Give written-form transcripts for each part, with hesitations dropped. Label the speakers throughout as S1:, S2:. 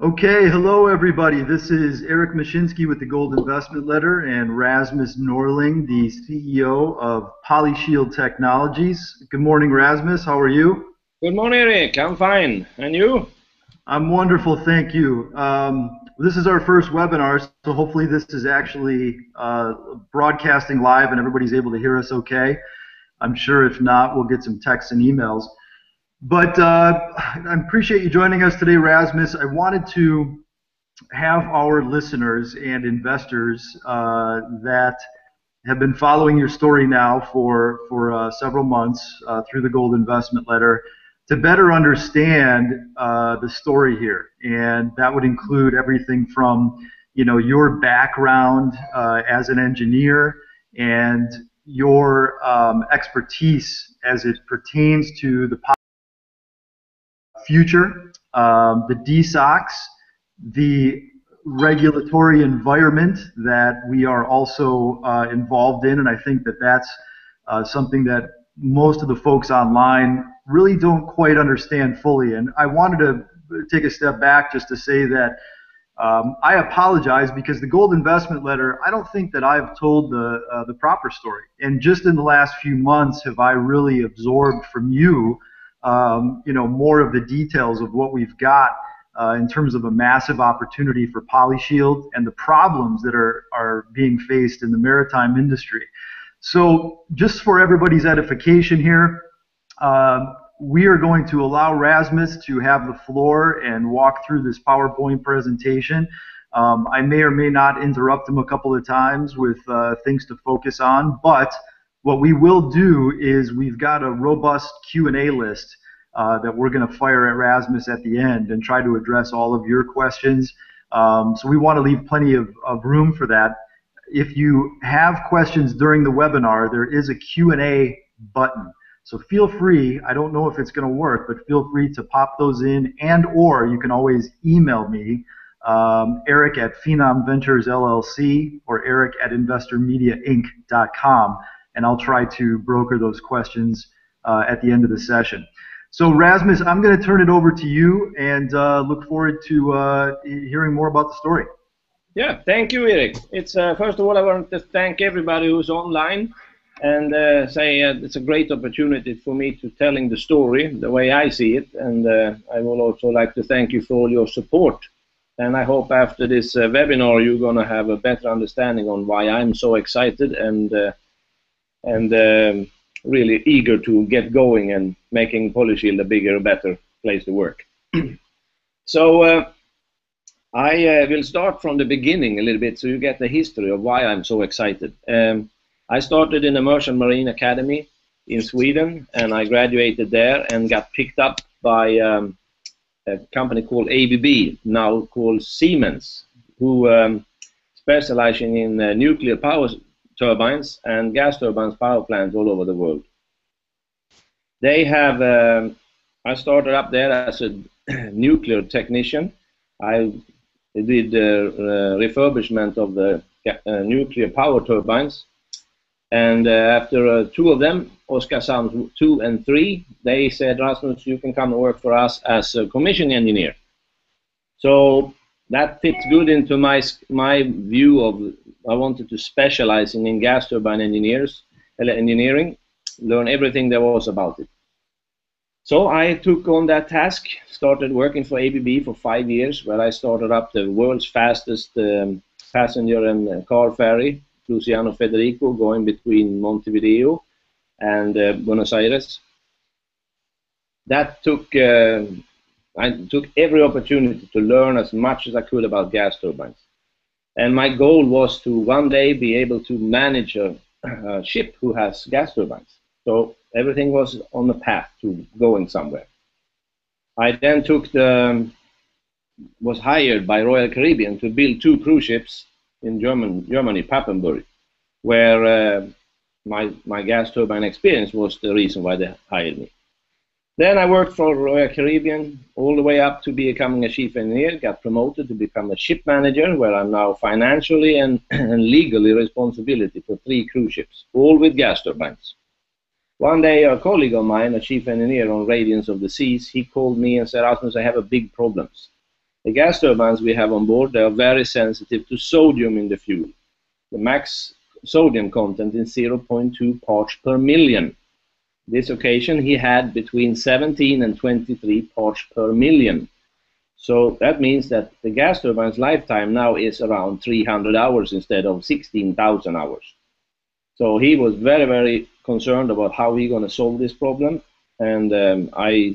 S1: Okay, hello everybody. This is Eric Muschinski with the Gold Investment Letter and Rasmus Norling, the CEO of PolyShield Technologies. Good morning, Rasmus. How are you?
S2: Good morning, Eric. I'm fine. And you?
S1: I'm wonderful, thank you. This is our first webinar, so hopefully this is actually broadcasting live and everybody's able to hear us okay. I'm sure if not, we'll get some texts and emails. But I appreciate you joining us today, Rasmus. I wanted to have our listeners and investors that have been following your story now for several months through the Gold Investment Letter to better understand the story here, and that would include everything from your background as an engineer and your expertise as it pertains to the future, the DSOCs, the regulatory environment that we are also involved in, and I think that that's something that most of the folks online really don't quite understand fully. And I wanted to take a step back just to say that I apologize because the Gold Investment Letter, I don't think that I've told the proper story. And just in the last few months have I really absorbed from you more of the details of what we've got in terms of a massive opportunity for PolyShield and the problems that are being faced in the maritime industry. So just for everybody's edification here, we are going to allow Rasmus to have the floor and walk through this PowerPoint presentation. I may or may not interrupt him a couple of times with things to focus on, but what we will do is we've got a robust Q&A list that we're going to fire at Rasmus at the end and try to address all of your questions. So we want to leave plenty of room for that. If you have questions during the webinar, there is a Q&A button. So feel free, I don't know if it's going to work, but feel free to pop those in, and or you can always email me, Eric at Phenom Ventures LLC or Eric at InvestorMediaInc.com, and I'll try to broker those questions at the end of the session. So Rasmus, I'm going to turn it over to you and look forward to hearing more about the story.
S2: Yeah, thank you, Eric. It's first of all, I want to thank everybody who's online and say it's a great opportunity for me to telling the story the way I see it. And I would also like to thank you for all your support. And I hope after this webinar you're going to have a better understanding on why I'm so excited and really eager to get going and making PolyShield a bigger, better place to work. So I will start from the beginning a little bit so you get the history of why I'm so excited. I started in the Merchant Marine Academy in Sweden, and I graduated there and got picked up by a company called ABB, now called Siemens, who specializing in nuclear power turbines and gas turbines power plants all over the world. They have, I started up there as a nuclear technician. I did refurbishment of the nuclear power turbines. And after two of them, Oskarshamn 2 and 3, they said, Rasmus, you can come and work for us as a commissioning engineer. So that fits good into my view of I wanted to specialize in gas turbine engineering, learn everything there was about it. So I took on that task, started working for ABB for 5 years, where I started up the world's fastest passenger and car ferry, Luciano Federico, going between Montevideo and Buenos Aires. That took I took every opportunity to learn as much as I could about gas turbines. And my goal was to one day be able to manage a ship who has gas turbines. So everything was on the path to going somewhere. I then was hired by Royal Caribbean to build 2 cruise ships in Germany, Papenburg, where my gas turbine experience was the reason why they hired me. Then I worked for Royal Caribbean all the way up to becoming a chief engineer, got promoted to become a ship manager, where I'm now financially and legally responsibility for 3 cruise ships, all with gas turbines. One day a colleague of mine, a chief engineer on Radiance of the Seas, he called me and said, Rasmus, I have a big problem. The gas turbines we have on board, they are very sensitive to sodium in the fuel. The max sodium content is 0.2 parts per million. This occasion he had between 17 and 23 parts per million. So that means that the gas turbine's lifetime now is around 300 hours instead of 16,000 hours. So he was very, very concerned about how we're going to solve this problem, and I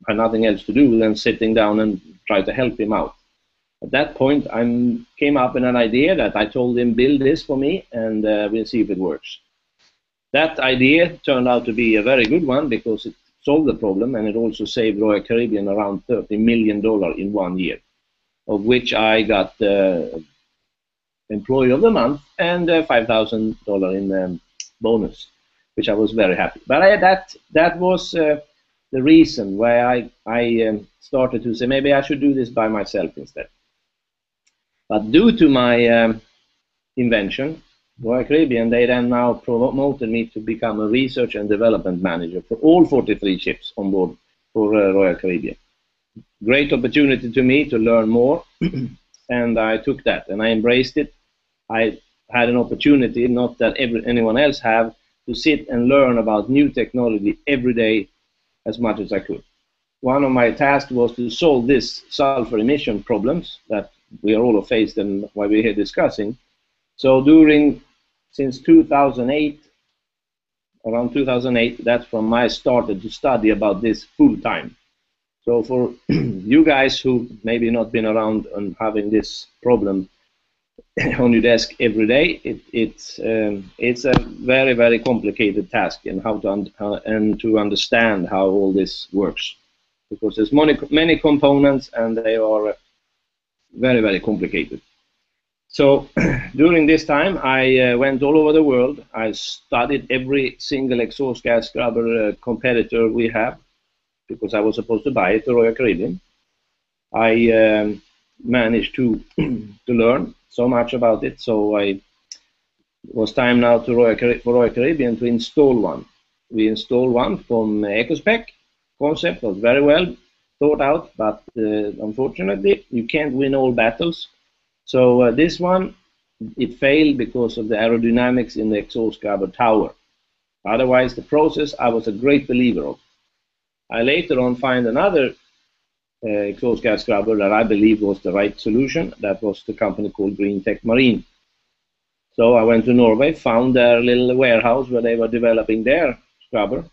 S2: had nothing else to do than sitting down and try to help him out. At that point, I came up with an idea that I told him, build this for me, and we'll see if it works. That idea turned out to be a very good one because it solved the problem, and it also saved Royal Caribbean around $30 million in 1 year, of which I got Employee of the Month and $5,000 in bonus, which I was very happy. But that was the reason why I started to say maybe I should do this by myself instead. But due to my invention, Royal Caribbean, they then now promoted me to become a research and development manager for all 43 ships on board for Royal Caribbean. Great opportunity to me to learn more, and I took that and I embraced it. I had an opportunity, not that anyone else have, to sit and learn about new technology every day as much as I could. One of my tasks was to solve this sulfur emission problems that we are all faced and why we're here discussing. So since 2008, around 2008, that's when I started to study about this full time. So for you guys who maybe not been around and having this problem on your desk every day, it's a very, very complicated task and to understand how all this works, because there's many components and they are very, very complicated. So during this time, I went all over the world. I studied every single exhaust gas scrubber competitor we have, because I was supposed to buy it to Royal Caribbean. I managed to learn so much about it, so it was time now for Royal Caribbean to install one. We installed one from EcoSpec. Concept was very well thought out, but unfortunately you can't win all battles. So this one, it failed because of the aerodynamics in the exhaust scrubber tower. Otherwise, the process I was a great believer of. I later on find another exhaust gas scrubber that I believe was the right solution. That was the company called Green Tech Marine. So I went to Norway, found their little warehouse where they were developing their scrubber,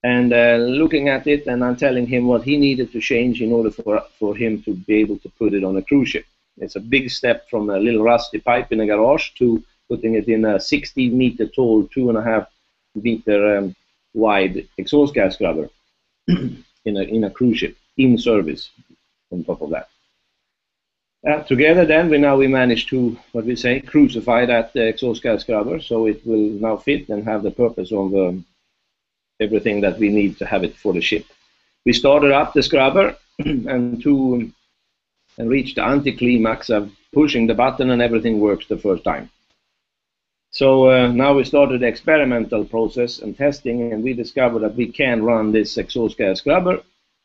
S2: and looking at it, and I'm telling him what he needed to change in order for him to be able to put it on a cruise ship. It's a big step from a little rusty pipe in a garage to putting it in a 60-meter tall, 2.5-meter wide exhaust gas scrubber in a cruise ship, in service on top of that. Together then we managed to, what we say, crucify that exhaust gas scrubber, so it will now fit and have the purpose of everything that we need to have it for the ship. We started up the scrubber and reached the anti-climax of pushing the button and everything works the first time. So now we started the experimental process and testing, and we discovered that we can run this exhaust gas scrubber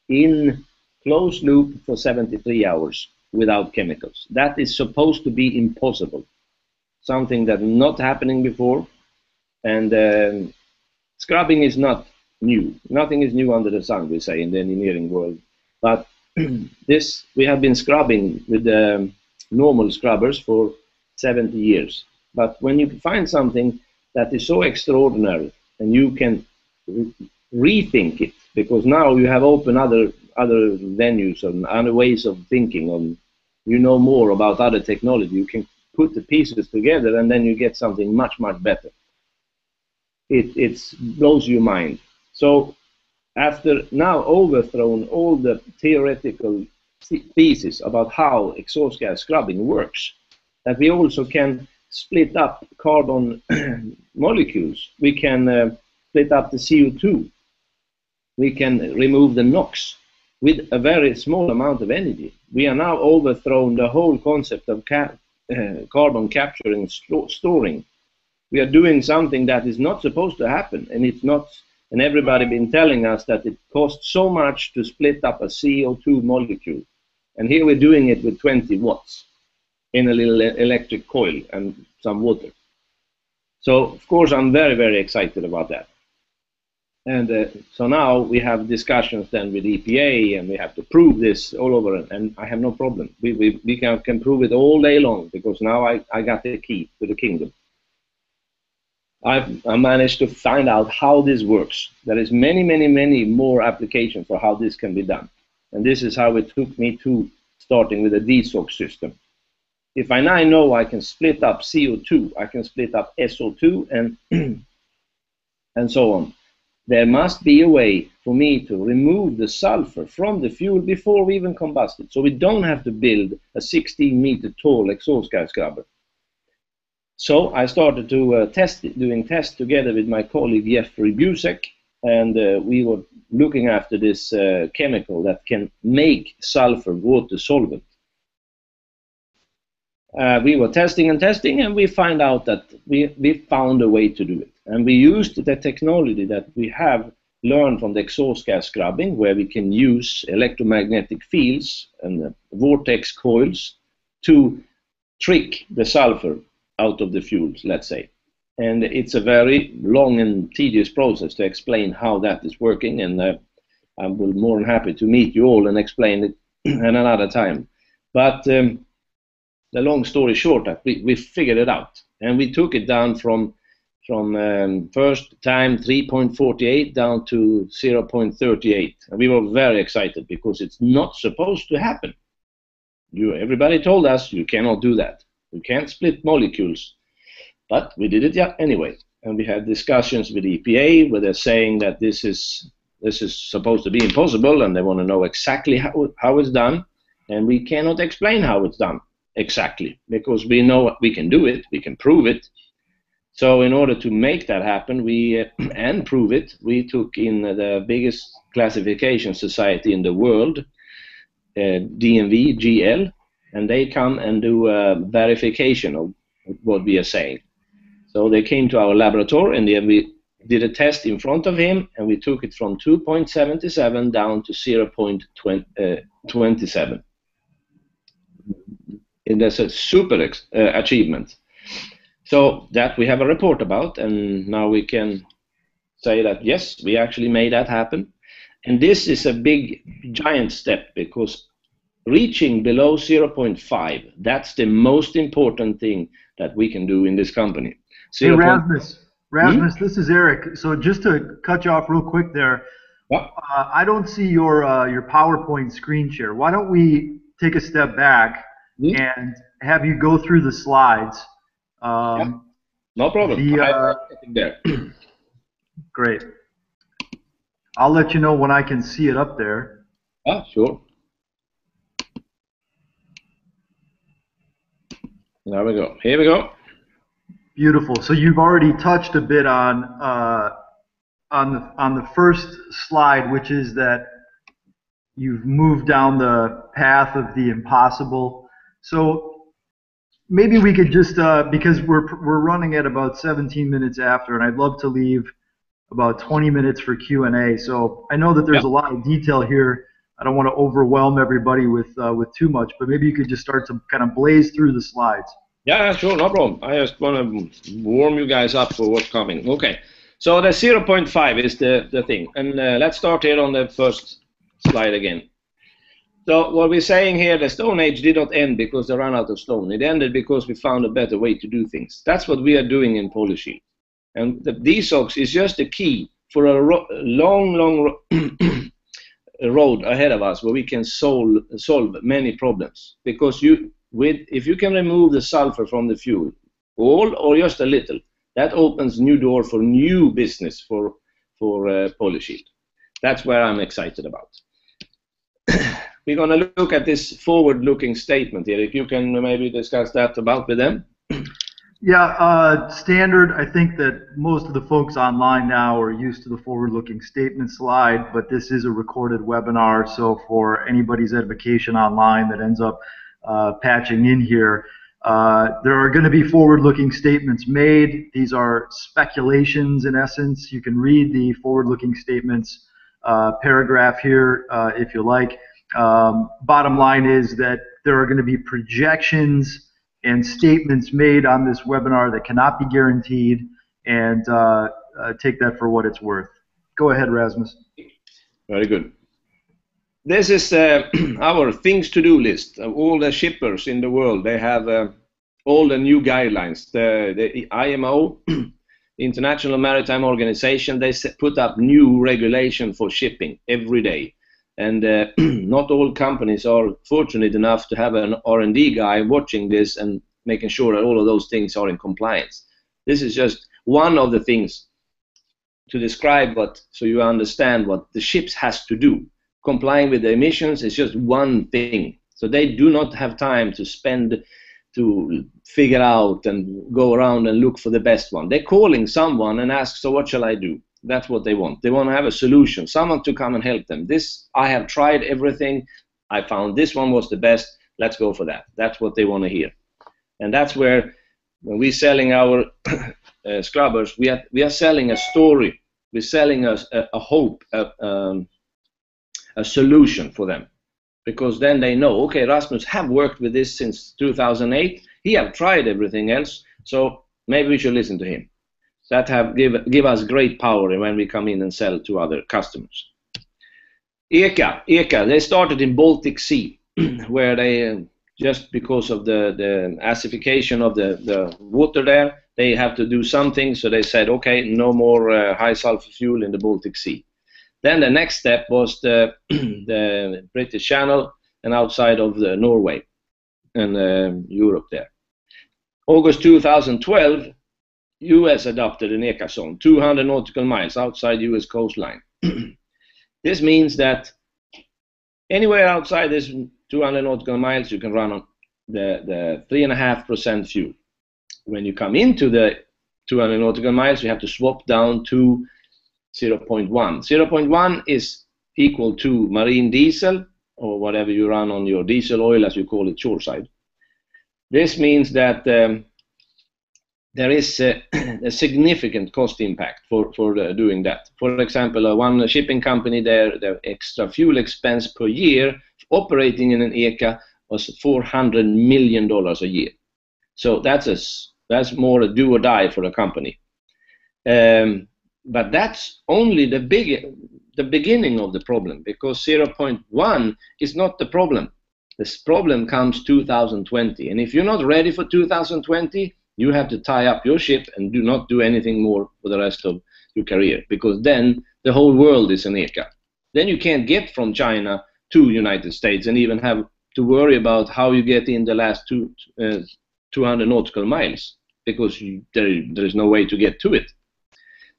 S2: in closed loop for 73 hours without chemicals. That is supposed to be impossible, something that not happening before, and scrubbing is not new. Nothing is new under the sun, we say in the engineering world. But we have been scrubbing with the normal scrubbers for 70 years. But when you find something that is so extraordinary and you can rethink it, because now you have opened other venues and other ways of thinking, and you know more about other technology, you can put the pieces together and then you get something much, much better. It blows your mind. So after now overthrown all the theoretical thesis about how exhaust gas scrubbing works, that we also can split up carbon molecules, we can split up the CO2, we can remove the NOx with a very small amount of energy. We are now overthrown the whole concept of carbon capture and storing. We are doing something that is not supposed to happen, and it's not. And everybody been telling us that it costs so much to split up a CO2 molecule. And here we're doing it with 20 watts in a little electric coil and some water. So, of course, I'm very, very excited about that. And so now we have discussions then with EPA, and we have to prove this all over, and I have no problem. We can prove it all day long, because now I got the key to the kingdom. I managed to find out how this works. There is many, many, many more applications for how this can be done. And this is how it took me to starting with a DSOC system. If I now know I can split up CO2, I can split up SO2, and so on. There must be a way for me to remove the sulfur from the fuel before we even combust it. So we don't have to build a 16-meter tall exhaust gas scrubber. So I started to doing tests together with my colleague Jeffrey Busek, and we were looking after this chemical that can make sulfur water solvent. We were testing and testing, and we found out that we found a way to do it. And we used the technology that we have learned from the exhaust gas scrubbing, where we can use electromagnetic fields and vortex coils to trick the sulfur out of the fuels, let's say. And it's a very long and tedious process to explain how that is working, and I will be more than happy to meet you all and explain it at another time. But the long story short, we figured it out, and we took it down from first time 3.48 down to 0.38. And we were very excited, because it's not supposed to happen. Everybody told us you cannot do that. You can't split molecules. But we did it anyway. And we had discussions with EPA where they're saying that this is supposed to be impossible, and they want to know exactly how it's done. And we cannot explain how it's done exactly, because we know we can do it, we can prove it. So in order to make that happen, and prove it, we took in the biggest classification society in the world, DNV, GL, and they come and do a verification of what we are saying. So they came to our laboratory, and we did a test in front of him, and we took it from 2.77 down to 0.27. And that's a super achievement. So that we have a report about, and now we can say that yes, we actually made that happen. And this is a big, giant step, because reaching below 0.5, that's the most important thing that we can do in this company.
S1: Hey, Rasmus, this is Eric. So just to cut you off real quick there, I don't see your PowerPoint screen share. Why don't we take a step back and have you go through the slides?
S2: No problem. There.
S1: Great. I'll let you know when I can see it up there.
S2: Sure. There we go. Here we go.
S1: Beautiful. So you've already touched a bit on the first slide, which is that you've moved down the path of the impossible. So maybe we could just, because we're running at about 17 minutes after, and I'd love to leave about 20 minutes for Q&A. So I know that there's a lot of detail here. I don't want to overwhelm everybody with too much, but maybe you could just start to kind of blaze through the slides.
S2: Yeah, sure, no problem. I just want to warm you guys up for what's coming. Okay, so the 0.5 is the thing. And let's start here on the first slide again. So what we're saying here, the Stone Age did not end because they ran out of stone. It ended because we found a better way to do things. That's what we are doing in PolyShield. And the DSOX is just a key for a long road ahead of us where we can solve many problems. Because if you can remove the sulfur from the fuel, all or just a little, that opens new door for new business for PolyShield. That's where I'm excited about. We're going to look at this forward-looking statement here. If you can maybe discuss that with them.
S1: Yeah, standard. I think that most of the folks online now are used to the forward-looking statement slide, but this is a recorded webinar, so for anybody's edification online that ends up patching in here, there are going to be forward-looking statements made. These are speculations in essence. You can read the forward-looking statements paragraph here if you like. Bottom line is that there are going to be projections and statements made on this webinar that cannot be guaranteed, and take that for what it's worth. Go ahead, Rasmus.
S2: Very good. This is our things to do list. All the shippers in the world, they have all the new guidelines. The IMO, International Maritime Organization, they put up new regulation for shipping every day. And not all companies are fortunate enough to have an R&D guy watching this and making sure that all of those things are in compliance. This is just one of the things to describe what, so you understand what the ships has to do. Complying with the emissions is just one thing. So they do not have time to spend to figure out and go around and look for the best one. They're calling someone and ask, so what shall I do? That's what they want. They want to have a solution, someone to come and help them. This, I have tried everything. I found this one was the best. Let's go for that. That's what they want to hear. And that's where, when we're selling our scrubbers, we are selling a story. We're selling a hope, a solution for them. Because then they know, okay, Rasmus have worked with this since 2008. He have tried everything else, so maybe we should listen to him. That have give us great power when we come in and sell to other customers. ECA, they started in Baltic Sea, where they, just because of the acidification of the water there, they have to do something, so they said, okay, no more high sulfur fuel in the Baltic Sea. Then the next step was the British Channel and outside of Norway and Europe there. August 2012, US adopted an ECA zone, 200 nautical miles outside US coastline. This means that anywhere outside this 200 nautical miles, you can run on the 3.5% fuel. When you come into the 200 nautical miles, you have to swap down to 0.1. 0.1 is equal to marine diesel, or whatever you run on your diesel oil, as you call it, shoreside. This means that there is a significant cost impact for doing that. For example, one shipping company, their extra fuel expense per year operating in an ECA was $400 million a year. So that's more a do or die for a company. But that's only the beginning of the problem, because 0.1 is not the problem. This problem comes 2020, and if you're not ready for 2020, you have to tie up your ship and do not do anything more for the rest of your career, because then the whole world is an ECA. Then you can't get from China to United States and even have to worry about how you get in the last 200 nautical miles, because there is no way to get to it.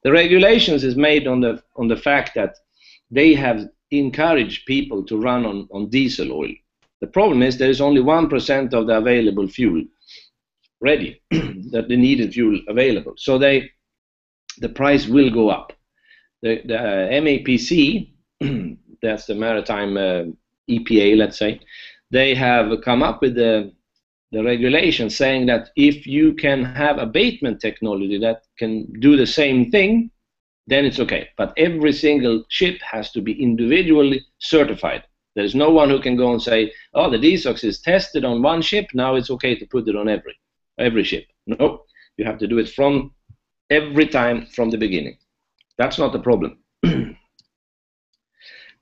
S2: The regulations is made on the fact that they have encouraged people to run on diesel oil. The problem is there is only 1% of the available fuel ready, that the needed fuel available. So the price will go up. The MAPC, that's the Maritime EPA, let's say, they have come up with the regulation saying that if you can have abatement technology that can do the same thing, then it's okay. But every single ship has to be individually certified. There's no one who can go and say, oh, the DSOX is tested on one ship, now it's okay to put it on every ship. No, you have to do it from every time from the beginning. That's not the problem.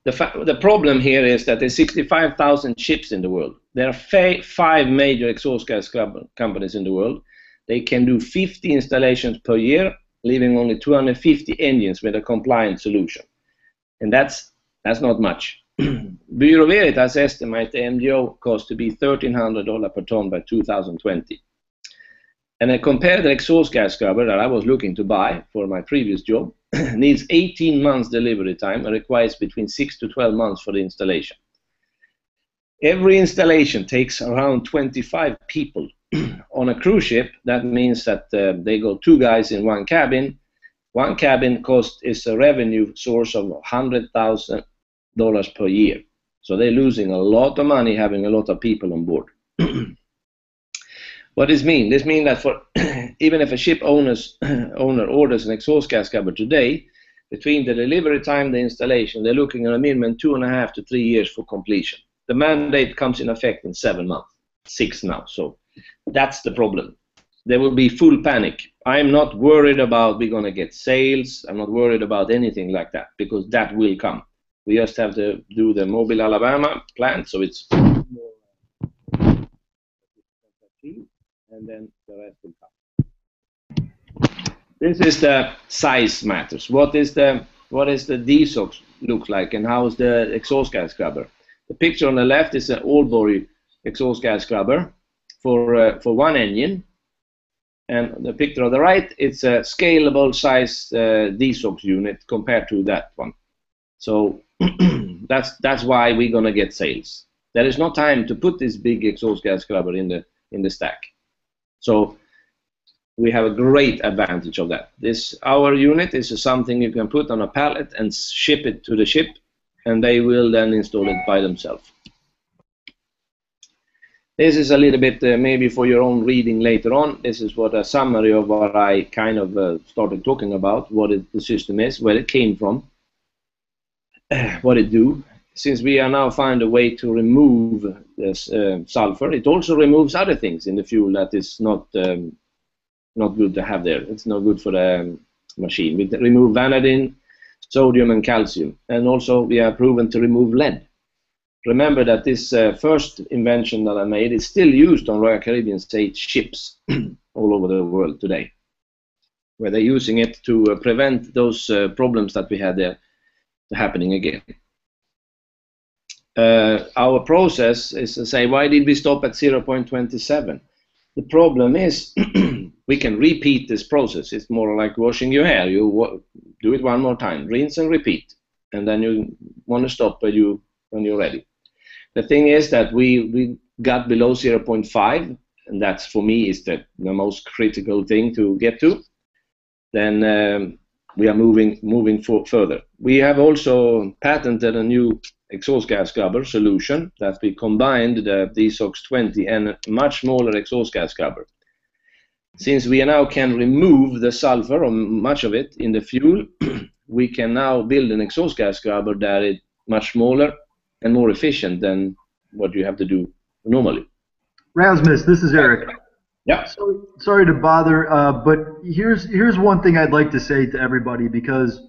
S2: The problem here is that there's 65,000 ships in the world. There are 5 major exhaust gas scrubber companies in the world. They can do 50 installations per year, leaving only 250 engines with a compliant solution. And that's not much. Bureau Veritas estimates the MGO cost to be $1,300 per ton by 2020. And I compare the exhaust gas scrubber that I was looking to buy for my previous job, needs 18 months delivery time and requires between 6 to 12 months for the installation. Every installation takes around 25 people. On a cruise ship, that means that they go 2 guys in one cabin. One cabin cost is a revenue source of $100,000 per year. So they're losing a lot of money having a lot of people on board. What does this mean? This means that for even if a ship owner orders an exhaust gas scrubber today, between the delivery time and the installation, they're looking at a minimum 2.5 to 3 years for completion. The mandate comes in effect in 7 months, 6 now. So that's the problem. There will be full panic. I'm not worried about we're going to get sales. I'm not worried about anything like that, because that will come. We just have to do the Mobile, Alabama plant, so it's more, and then the rest will come. This is the size matters. What is the DSOx look like, and how is the exhaust gas scrubber? The picture on the left is an Aalborg exhaust gas scrubber for one engine, and the picture on the right, it's a scalable size DSOx unit compared to that one. So that's why we're gonna get sales. There is no time to put this big exhaust gas scrubber in the stack. So we have a great advantage of that. Our unit is something you can put on a pallet and ship it to the ship, and they will then install it by themselves. This is a little bit maybe for your own reading later on. This is what a summary of what I kind of started talking about, what the system is, where it came from, what it do. Since we are now find a way to remove this sulfur, it also removes other things in the fuel that is not good to have there. It's not good for the machine. We remove vanadin, sodium, and calcium, and also we have proven to remove lead. Remember that this first invention that I made is still used on Royal Caribbean state ships all over the world today, where they're using it to prevent those problems that we had there happening again. Our process is to say, why did we stop at 0.27? The problem is we can repeat this process. It's more like washing your hair. You do it one more time, rinse and repeat, and then you want to stop when you're ready. The thing is that we got below 0.5, and that's for me is the most critical thing to get to. Then we are moving further. We have also patented a new exhaust gas scrubber solution that we combined the DSOx 20 and a much smaller exhaust gas scrubber. Since we now can remove the sulfur, or much of it, in the fuel, we can now build an exhaust gas scrubber that is much smaller and more efficient than what you have to do normally.
S1: Rasmus, this is Eric.
S2: Yeah.
S1: So, sorry to bother, but here's one thing I'd like to say to everybody, because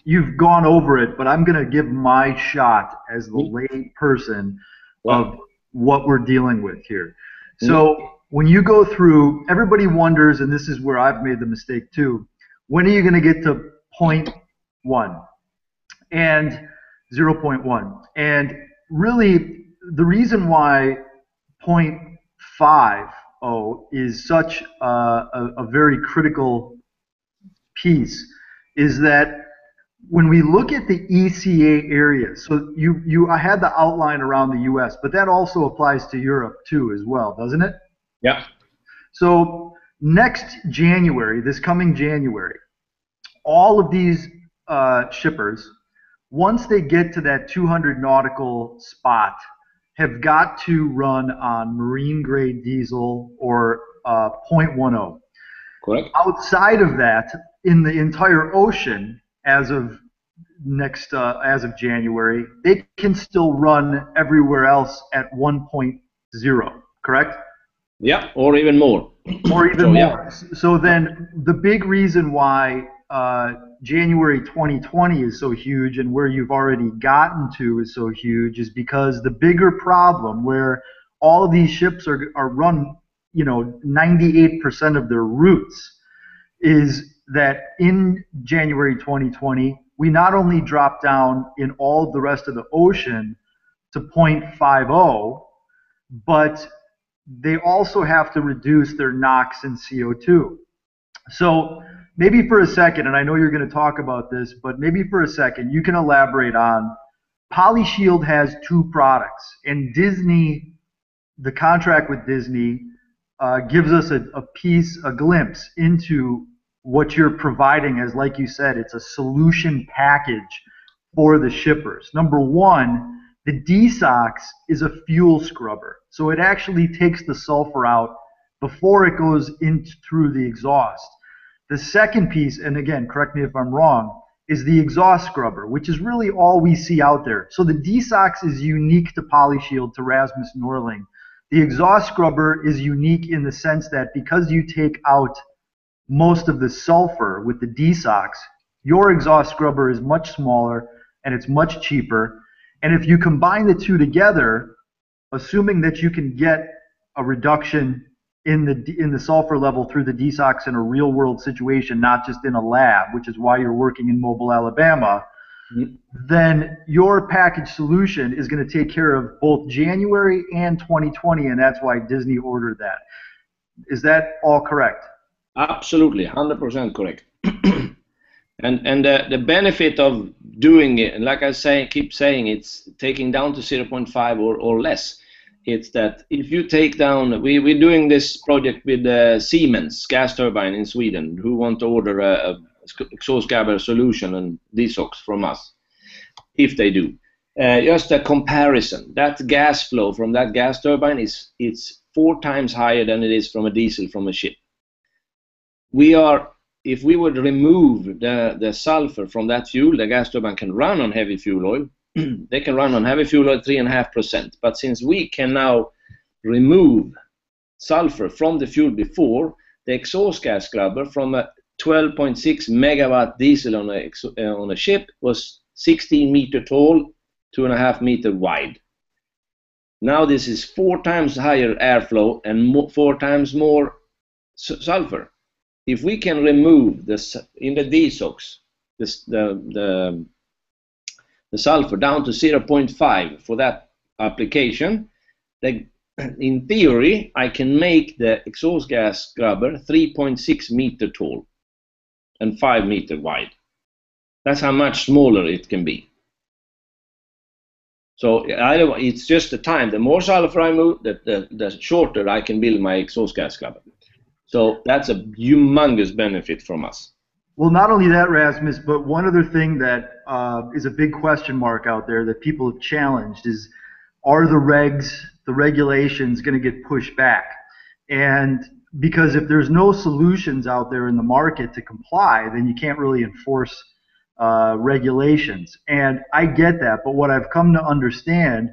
S1: you've gone over it, but I'm going to give my shot as the lay person of what we're dealing with here. So when you go through, everybody wonders, and this is where I've made the mistake too, when are you going to get to 0.1 and 0.1? And really, the reason why 0.50 is such a very critical piece is that when we look at the ECA areas, so I had the outline around the US, but that also applies to Europe too as well, doesn't it?
S2: Yeah.
S1: So next January, this coming January, all of these shippers, once they get to that 200 nautical spot, have got to run on marine grade diesel or 0.10.
S2: Correct.
S1: Outside of that, in the entire ocean, as of January, they can still run everywhere else at 1.0. Correct?
S2: Yeah, or even more.
S1: Or even more. Yeah. So then the big reason why January 2020 is so huge and where you've already gotten to is so huge is because the bigger problem where all of these ships are run, 98% of their routes, is that in January 2020, we not only drop down in all of the rest of the ocean to 0.50, but they also have to reduce their NOx and CO2. So maybe for a second, and I know you're going to talk about this, but maybe for a second, you can elaborate on PolyShield has two products, and Disney, the contract with Disney, gives us a glimpse into what you're providing as, like you said, it's a solution package for the shippers. Number one, the DSOx is a fuel scrubber. So it actually takes the sulfur out before it goes in through the exhaust. The second piece, and again, correct me if I'm wrong, is the exhaust scrubber, which is really all we see out there. So the DSOX is unique to Polyshield, to Rasmus Norling. The exhaust scrubber is unique in the sense that because you take out most of the sulfur with the DSOX, your exhaust scrubber is much smaller and it's much cheaper. And if you combine the two together, assuming that you can get a reduction in the sulfur level through the DSOX in a real world situation, not just in a lab, which is why you're working in Mobile, Alabama, then your package solution is going to take care of both January and 2020, and that's why Disney ordered that. Is that all correct?
S2: Absolutely, 100% correct. And the benefit of doing it, and like I keep saying, it's taking down to 0.5 or less. It's that if you take down, we're doing this project with Siemens gas turbine in Sweden, who want to order a exhaust scrubber solution and DSOX from us, if they do. Just a comparison, that gas flow from that gas turbine it's 4 times higher than it is from a diesel from a ship. If we would remove the sulfur from that fuel, the gas turbine can run on heavy fuel oil. They can run on heavy fuel oil 3.5%. But since we can now remove sulfur from the fuel before, the exhaust gas scrubber from a 12.6 megawatt diesel on a ship was 16 meter tall, 2.5 meter wide. Now this is 4 times higher airflow and 4 times more sulfur. If we can remove this in the DSOX, the sulfur down to 0.5 for that application, in theory, I can make the exhaust gas scrubber 3.6 meter tall and 5 meter wide. That's how much smaller it can be. So it's just the time. The more sulfur I move, the shorter I can build my exhaust gas scrubber. So that's a humongous benefit from us.
S1: Well, not only that, Rasmus, but one other thing that is a big question mark out there that people have challenged is, are the regulations going to get pushed back? And because if there's no solutions out there in the market to comply, then you can't really enforce regulations. And I get that, but what I've come to understand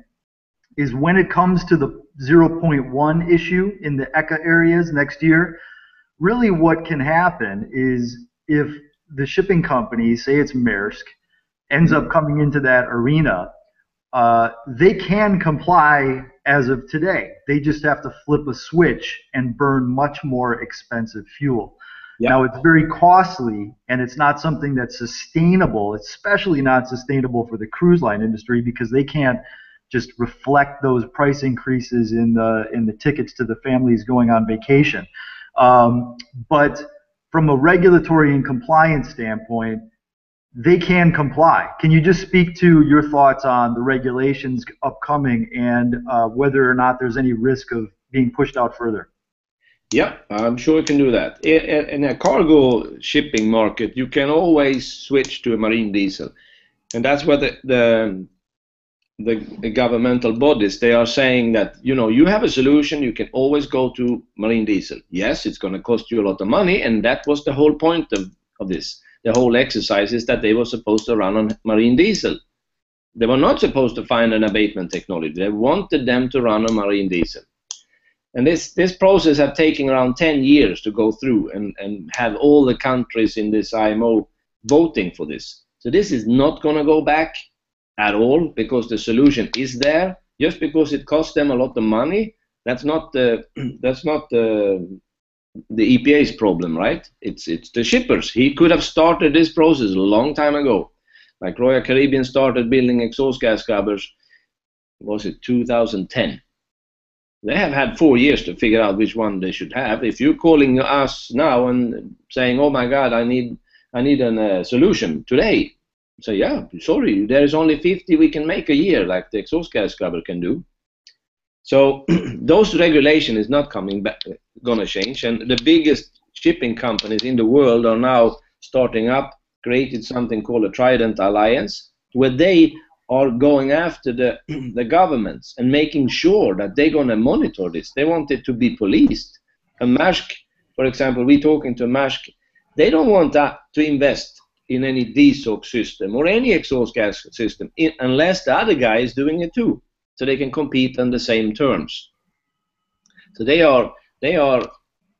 S1: is when it comes to the 0.1 issue in the ECA areas next year, really what can happen is if the shipping company, say it's Maersk, ends up coming into that arena, they can comply as of today. They just have to flip a switch and burn much more expensive fuel. Yep. Now, it's very costly, and it's not something that's sustainable, especially not sustainable for the cruise line industry, because they can't just reflect those price increases in the tickets to the families going on vacation. But from a regulatory and compliance standpoint, they can comply. Can you just speak to your thoughts on the regulations upcoming and whether or not there's any risk of being pushed out further?
S2: Yep, I'm sure we can do that. In a cargo shipping market, you can always switch to a marine diesel. And that's what the governmental bodies, they are saying that, you have a solution, you can always go to marine diesel. Yes, it's going to cost you a lot of money, and that was the whole point of this. The whole exercise is that they were supposed to run on marine diesel. They were not supposed to find an abatement technology. They wanted them to run on marine diesel. And this process has taken around 10 years to go through and have all the countries in this IMO voting for this. So this is not going to go back at all, because the solution is there. Just because it costs them a lot of money, that's not the EPA's problem, right? It's the shippers. He could have started this process a long time ago. Like Royal Caribbean started building exhaust gas scrubbers, was it 2010? They have had 4 years to figure out which one they should have. If you're calling us now and saying, "Oh my God, I need a solution today," so yeah, sorry, there is only 50 we can make a year, like the exhaust gas scrubber can do. So those regulation is not coming back, gonna change, and the biggest shipping companies in the world are now starting up, created something called a Trident Alliance, where they are going after the governments and making sure that they're gonna monitor this. They want it to be policed. And Maersk, for example, we're talking to Maersk, they don't want that to invest in any DSOC system or any exhaust gas system unless the other guy is doing it too, so they can compete on the same terms. So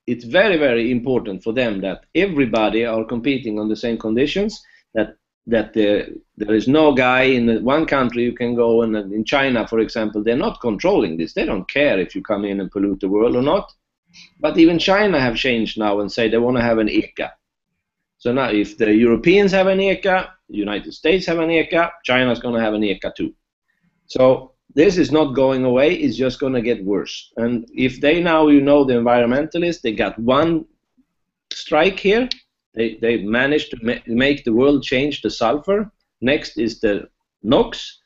S2: it's very, very important for them that everybody are competing on the same conditions, that there is no guy in one country you can go, and in China, for example, they're not controlling this. They don't care if you come in and pollute the world or not. But even China have changed now and say they want to have an ECA. So now if the Europeans have an ECA, the United States have an ECA, China's going to have an ECA too. So this is not going away, it's just going to get worse. And if they now, the environmentalists, they got one strike here, they managed to make the world change the sulfur. Next is the NOx,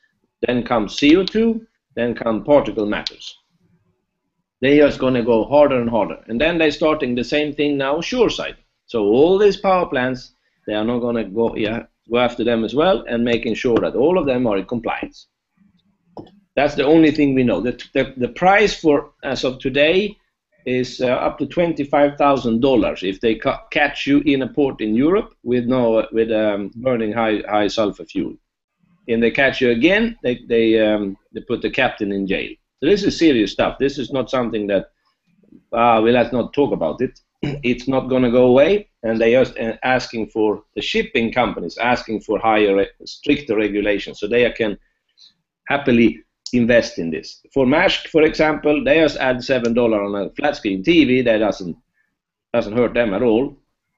S2: then comes CO2, then come particle matters. They are just going to go harder and harder. And then they're starting the same thing now, shoreside. So all these power plants, they are not going to go after them as well, and making sure that all of them are in compliance. That's the only thing we know. The price for, as of today, is up to $25,000 if they catch you in a port in Europe with burning high sulfur fuel. And they catch you again, they put the captain in jail. So this is serious stuff. This is not something that let's not talk about it. It's not going to go away, and they are asking for the shipping companies asking for stricter regulations, so they can happily invest in this. For Maersk, for example, they just add $7 on a flat screen TV. That doesn't hurt them at all.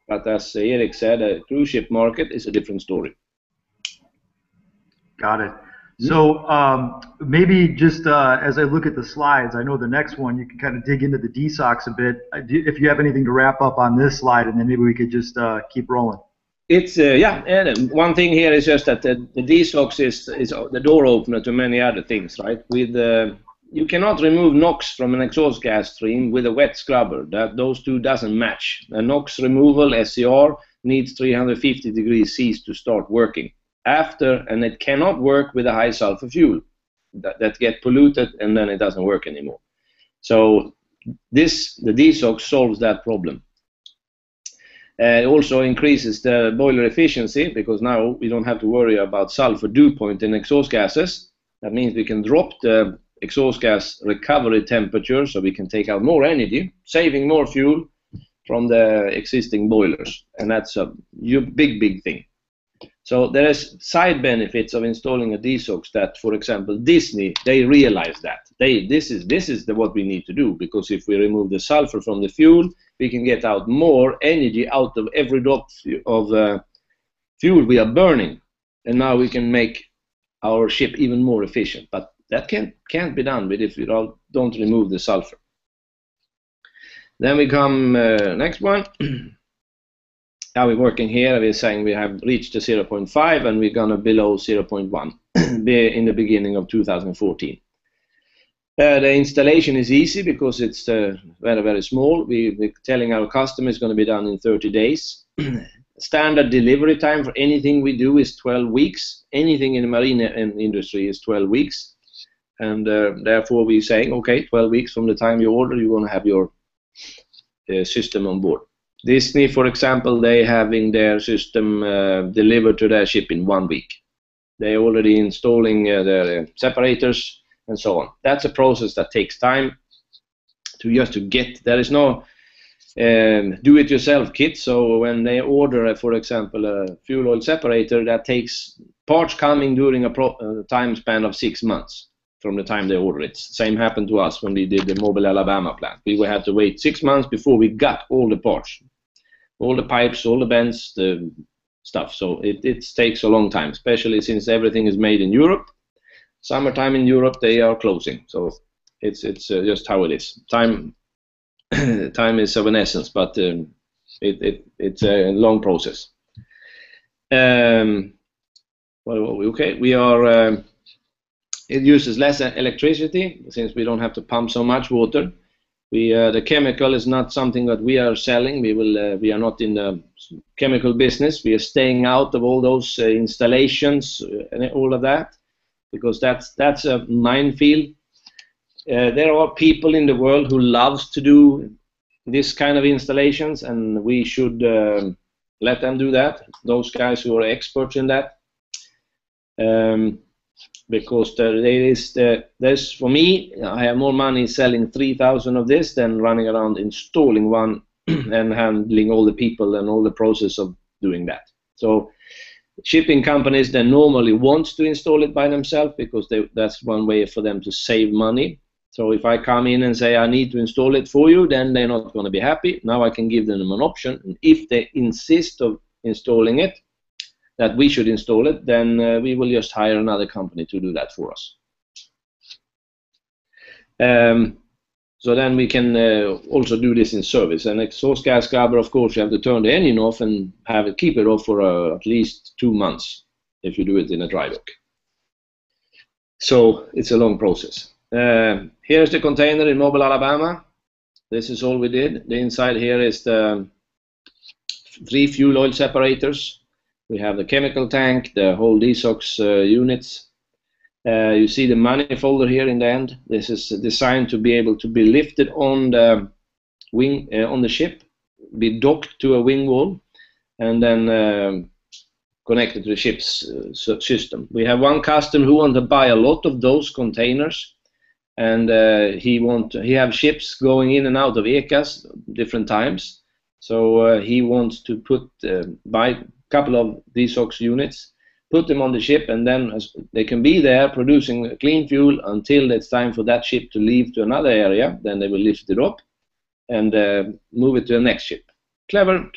S2: But as Erik said, a cruise ship market is a different story.
S1: Got it. So maybe just as I look at the slides, I know the next one you can kind of dig into the DSOCs a bit. If you have anything to wrap up on this slide, and then maybe we could just keep rolling.
S2: It's and one thing here is just that the DSOCs is the door opener to many other things, right? With you cannot remove NOx from an exhaust gas stream with a wet scrubber. Those two doesn't match. A NOx removal SCR needs 350 degrees C to start working. And it cannot work with a high sulfur fuel that get polluted, and then it doesn't work anymore. So the DSOC solves that problem. It also increases the boiler efficiency, because now we don't have to worry about sulfur dew point in exhaust gases. That means we can drop the exhaust gas recovery temperature, so we can take out more energy, saving more fuel from the existing boilers. And that's a big thing. So there is side benefits of installing a DSOC that, for example, Disney, they realize that. This is what we need to do, because if we remove the sulfur from the fuel, we can get out more energy out of every drop of fuel we are burning. And now we can make our ship even more efficient. But that can't be done if we don't remove the sulfur. Then we come next one. Now we're working here, we're saying we have reached the 0.5 and we're going to below 0.1 in the beginning of 2014. The installation is easy because it's very, very small. We're telling our customers it's going to be done in 30 days. Standard delivery time for anything we do is 12 weeks. Anything in the marine industry is 12 weeks. And therefore we're saying, okay, 12 weeks from the time you order, you're going to have your system on board. Disney, for example, they having their system delivered to their ship in 1 week. They're already installing their separators and so on. That's a process that takes time to get. There is no do-it-yourself kit. So when they order, for example, a fuel oil separator, that takes parts coming during a time span of 6 months from the time they order it. Same happened to us when we did the Mobile, Alabama plant. We had to wait 6 months before we got all the parts. All the pipes, all the bends, the stuff. So it takes a long time, especially since everything is made in Europe. Summertime in Europe, they are closing. So it's just how it is. Time is of an essence, but it's a long process. Okay, we are. It uses less electricity since we don't have to pump so much water. The chemical is not something that we are selling. We are not in the chemical business. We are staying out of all those installations and all of that, because that's a minefield. There are people in the world who loves to do this kind of installations, and we should let them do that, those guys who are experts in that. Because there's for me, I have more money selling 3,000 of this than running around installing one and handling all the people and all the process of doing that. So shipping companies then normally want to install it by themselves because that's one way for them to save money. So if I come in and say I need to install it for you, then they're not going to be happy. Now I can give them an option, and if they insist of installing it, that we should install it, then we will just hire another company to do that for us. So then we can also do this in service. And exhaust gas scrubber, of course, you have to turn the engine off and keep it off for at least 2 months if you do it in a dry dock. So it's a long process. Here's the container in Mobile, Alabama. This is all we did. The inside here is the 3 fuel oil separators. We have the chemical tank, the whole DSOX units. You see the manifolder here in the end. This is designed to be able to be lifted on the wing on the ship, be docked to a wing wall, and then connected to the ship's system. We have one customer who wants to buy a lot of those containers, and he have ships going in and out of ECAs different times. So he wants to buy a couple of DSOX units, put them on the ship, and then they can be there producing clean fuel until it's time for that ship to leave to another area. Then they will lift it up and move it to the next ship. Clever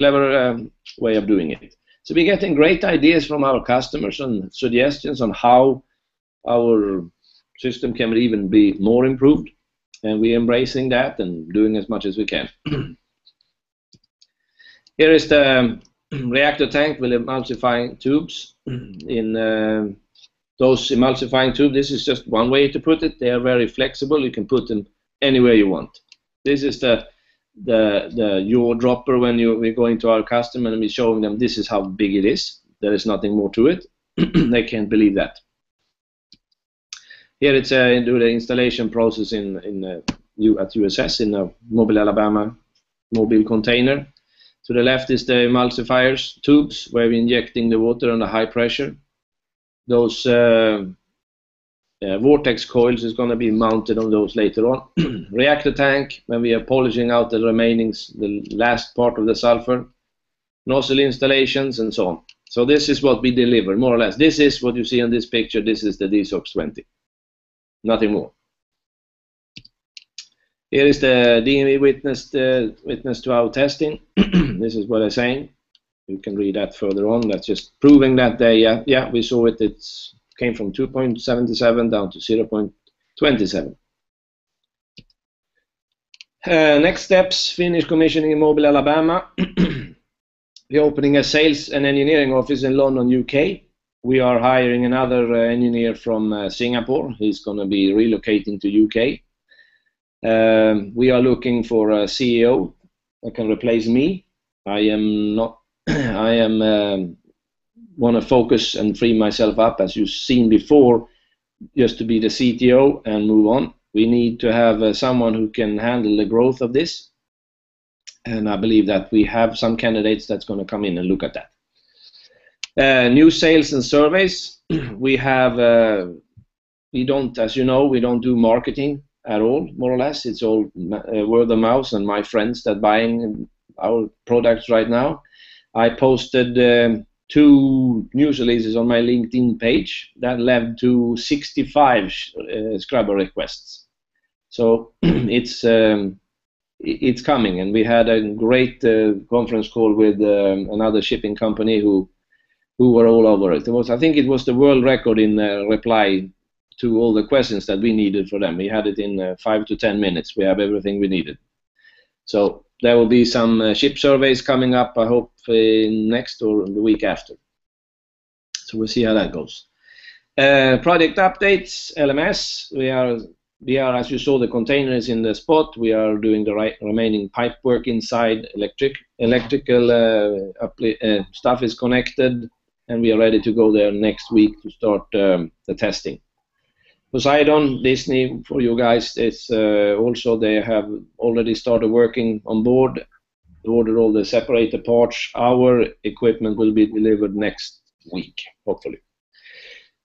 S2: way of doing it. So we're getting great ideas from our customers and suggestions on how our system can even be more improved, and we're embracing that and doing as much as we can. Here is the reactor tank with emulsifying tubes. In those emulsifying tubes, this is just one way to put it. They are very flexible. You can put them anywhere you want. This is the yaw dropper when we're going to our customer and we're showing them this is how big it is. There is nothing more to it. They can't believe that. Here it's do the installation process at USS in a Mobile, Alabama mobile container. To the left is the emulsifiers tubes where we're injecting the water under high pressure. Those vortex coils is going to be mounted on those later on. Reactor tank when we are polishing out the last part of the sulfur. Nozzle installations and so on. So this is what we deliver more or less. This is what you see in this picture. This is the DSOX 20. Nothing more. Here is the DMV witness to our testing. This is what I'm saying. You can read that further on. That's just proving that we saw it. It came from 2.77 down to 0.27. Next steps, finish commissioning in Mobile, Alabama. We're opening a sales and engineering office in London, UK. We are hiring another engineer from Singapore. He's going to be relocating to UK. We are looking for a CEO that can replace me. I want to focus and free myself up, as you've seen before, just to be the CTO and move on. We need to have someone who can handle the growth of this, and I believe that we have some candidates that's going to come in and look at that. New sales and surveys. We have we don't, as you know, we don't do marketing at all, more or less. It's all word of mouth and my friends that buying our products right now. I posted 2 news releases on my LinkedIn page that led to 65 scrubber requests. So it's coming, and we had a great conference call with another shipping company who were all over it. I think it was the world record in reply to all the questions that we needed for them. We had it in 5 to 10 minutes. We have everything we needed. So there will be some ship surveys coming up, I hope, next or the week after. So we'll see how that goes. Project updates, LMS. We are, as you saw, the container is in the spot. We are doing the remaining pipe work inside. Electrical stuff is connected, and we are ready to go there next week to start the testing. Poseidon, Disney, for you guys, it's also they have already started working on board ordered all the separator parts. Our equipment will be delivered next week, hopefully.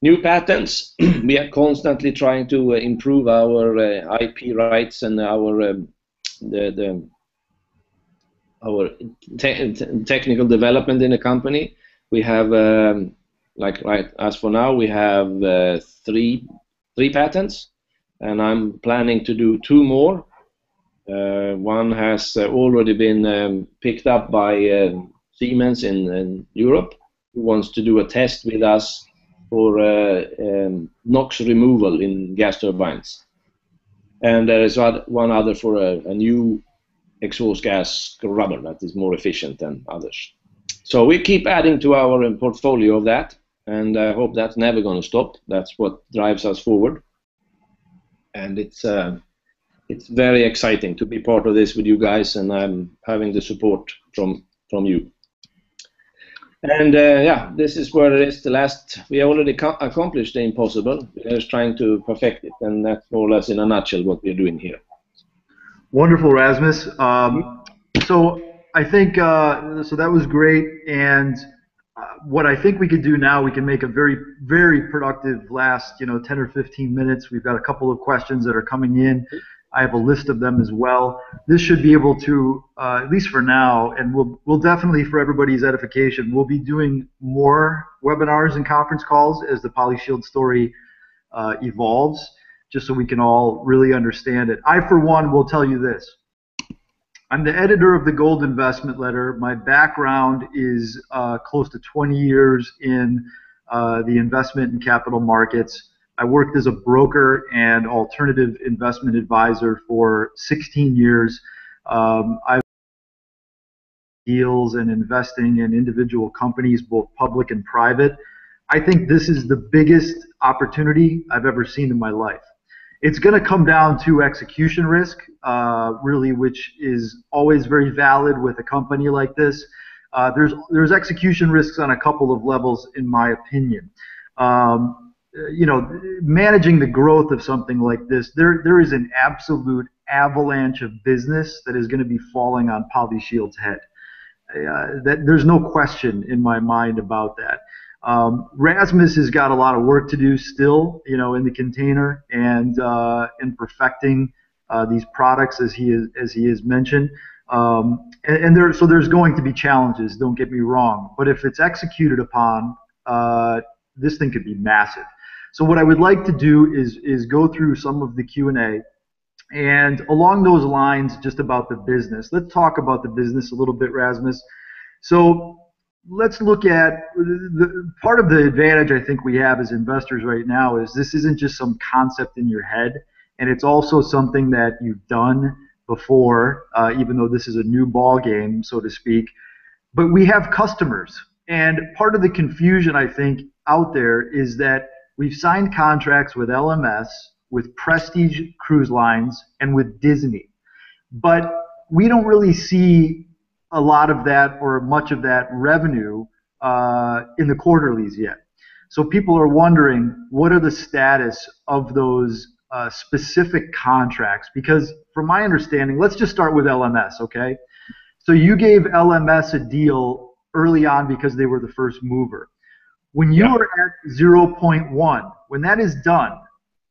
S2: New patents. We are constantly trying to improve our IP rights and our technical development in the company. We have, as for now, we have three patents, and I'm planning to do 2 more. One has already been picked up by Siemens in Europe, who wants to do a test with us for NOx removal in gas turbines. And there is one other for a new exhaust gas scrubber that is more efficient than others. So we keep adding to our portfolio of that, and I hope that's never going to stop. That's what drives us forward. And it's very exciting to be part of this with you guys, and I'm having the support from you. And yeah, this is where it is. We already accomplished the impossible. We're just trying to perfect it, and that's more or less in a nutshell what we're doing here.
S1: Wonderful, Rasmus. So I think so that was great, and what I think we could do now, we can make a very, very productive last 10 or 15 minutes. We've got a couple of questions that are coming in. I have a list of them as well. This should be able to, at least for now, and we'll definitely, for everybody's edification, we'll be doing more webinars and conference calls as the PolyShield story evolves, just so we can all really understand it. I, for one, will tell you this. I'm the editor of the Gold Investment Letter. My background is close to 20 years in the investment and capital markets. I worked as a broker and alternative investment advisor for 16 years. I've deals and investing in individual companies, both public and private. I think this is the biggest opportunity I've ever seen in my life. It's going to come down to execution risk, really, which is always very valid with a company like this. There's execution risks on a couple of levels, in my opinion. Managing the growth of something like this, there is an absolute avalanche of business that is going to be falling on PolyShield's head. There's no question in my mind about that. Rasmus has got a lot of work to do still, in the container and in perfecting these products, as he has mentioned. So there's going to be challenges. Don't get me wrong, but if it's executed upon, this thing could be massive. So what I would like to do is go through some of the Q&A, and along those lines, just about the business. Let's talk about the business a little bit, Rasmus. So let's look at part of the advantage I think we have as investors right now is this isn't just some concept in your head, and it's also something that you've done before, even though this is a new ball game, so to speak. But we have customers, and part of the confusion I think out there is that we've signed contracts with LMS, with Prestige Cruise Lines, and with Disney. But we don't really see a lot of that or much of that revenue in the quarterlies yet. So people are wondering, what are the status of those specific contracts? Because from my understanding, let's just start with LMS, okay? So you gave LMS a deal early on because they were the first mover. When you are at 0.1, when that is done,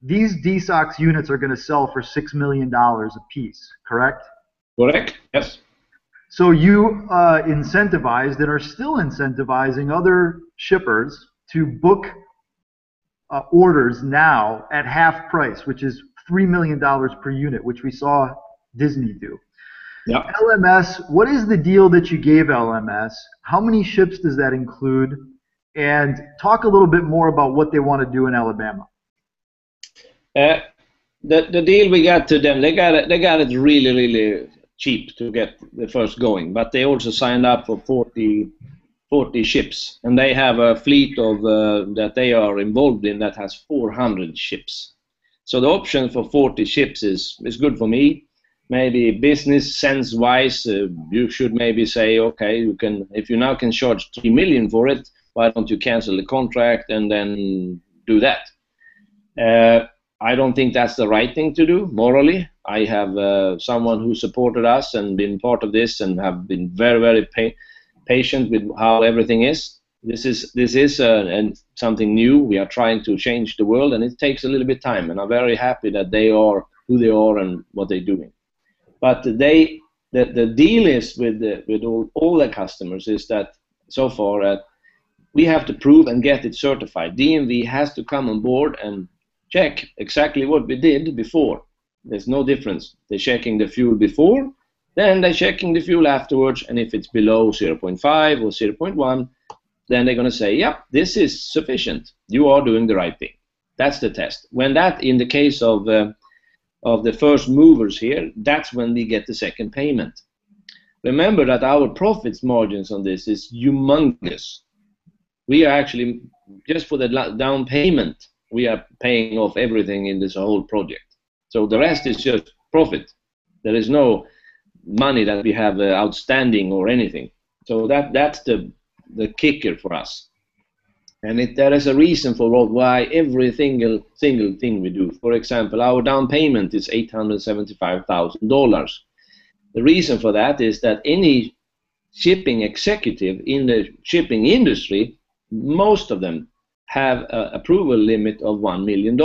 S1: these DSOX units are going to sell for $6 million a piece, correct?
S2: Correct, yes.
S1: So you incentivized and are still incentivizing other shippers to book orders now at half price, which is $3 million per unit, which we saw Disney do.
S2: Yeah.
S1: LMS, what is the deal that you gave LMS? How many ships does that include? And talk a little bit more about what they want to do in Alabama.
S2: The deal we got to them, they got it really, really cheap to get the first going, but they also signed up for 40 ships, and they have a fleet of that they are involved in that has 400 ships. So the option for 40 ships is good for me. Maybe business sense wise, you should maybe say, okay, you can, if you now can charge $3 million for it, why don't you cancel the contract and then do that? I don't think that's the right thing to do morally, I have someone who supported us and been part of this and have been very, very patient with how everything is. This is something new. We are trying to change the world, and it takes a little bit of time. And I'm very happy that they are who they are and what they're doing. But the deal is with all the customers is that so far we have to prove and get it certified. DNV has to come on board and check exactly what we did before. There's no difference. They're checking the fuel before, then they're checking the fuel afterwards, and if it's below 0.5 or 0.1, then they're going to say, yeah, this is sufficient. You are doing the right thing. That's the test. When that, in the case of the first movers here, that's when we get the second payment. Remember that our profits margins on this is humongous. We are actually, just for the down payment, we are paying off everything in this whole project. So the rest is just profit. There is no money that we have outstanding or anything. So that's the kicker for us. And there is a reason for why every single thing we do. For example, our down payment is $875,000. The reason for that is that any shipping executive in the shipping industry, most of them have an approval limit of $1 million.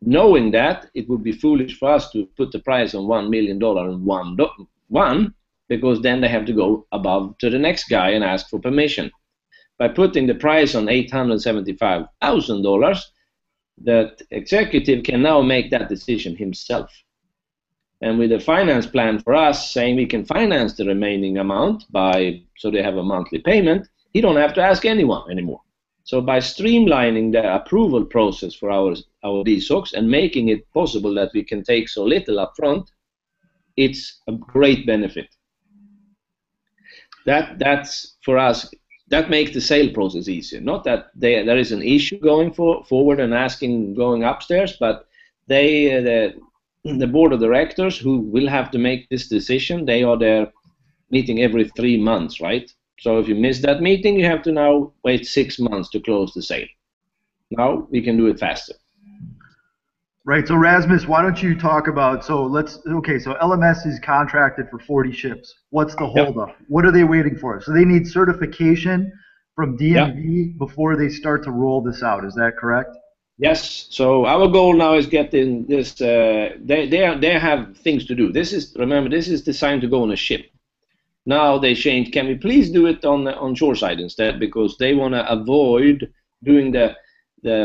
S2: Knowing that, it would be foolish for us to put the price on $1 million in one, because then they have to go above to the next guy and ask for permission. By putting the price on $875,000, that executive can now make that decision himself. And with a finance plan for us saying we can finance the remaining amount so they have a monthly payment, he don't have to ask anyone anymore. So by streamlining the approval process for our DSOCs and making it possible that we can take so little up front, it's a great benefit. That's for us. That makes the sale process easier. Not that there is an issue going forward and going upstairs, but the board of directors who will have to make this decision, they are there meeting every 3 months, right? So if you miss that meeting, you have to now wait 6 months to close the sale. Now we can do it faster.
S1: Right. So Rasmus, why don't you talk about, so LMS is contracted for 40 ships. What's the holdup? Yep. What are they waiting for? So they need certification from DNV before they start to roll this out. Is that correct?
S2: Yes. So our goal now is getting this. They have things to do. Remember, this is designed to go on a ship. Now they changed. Can we please do it on shoreside instead? Because they want to avoid doing the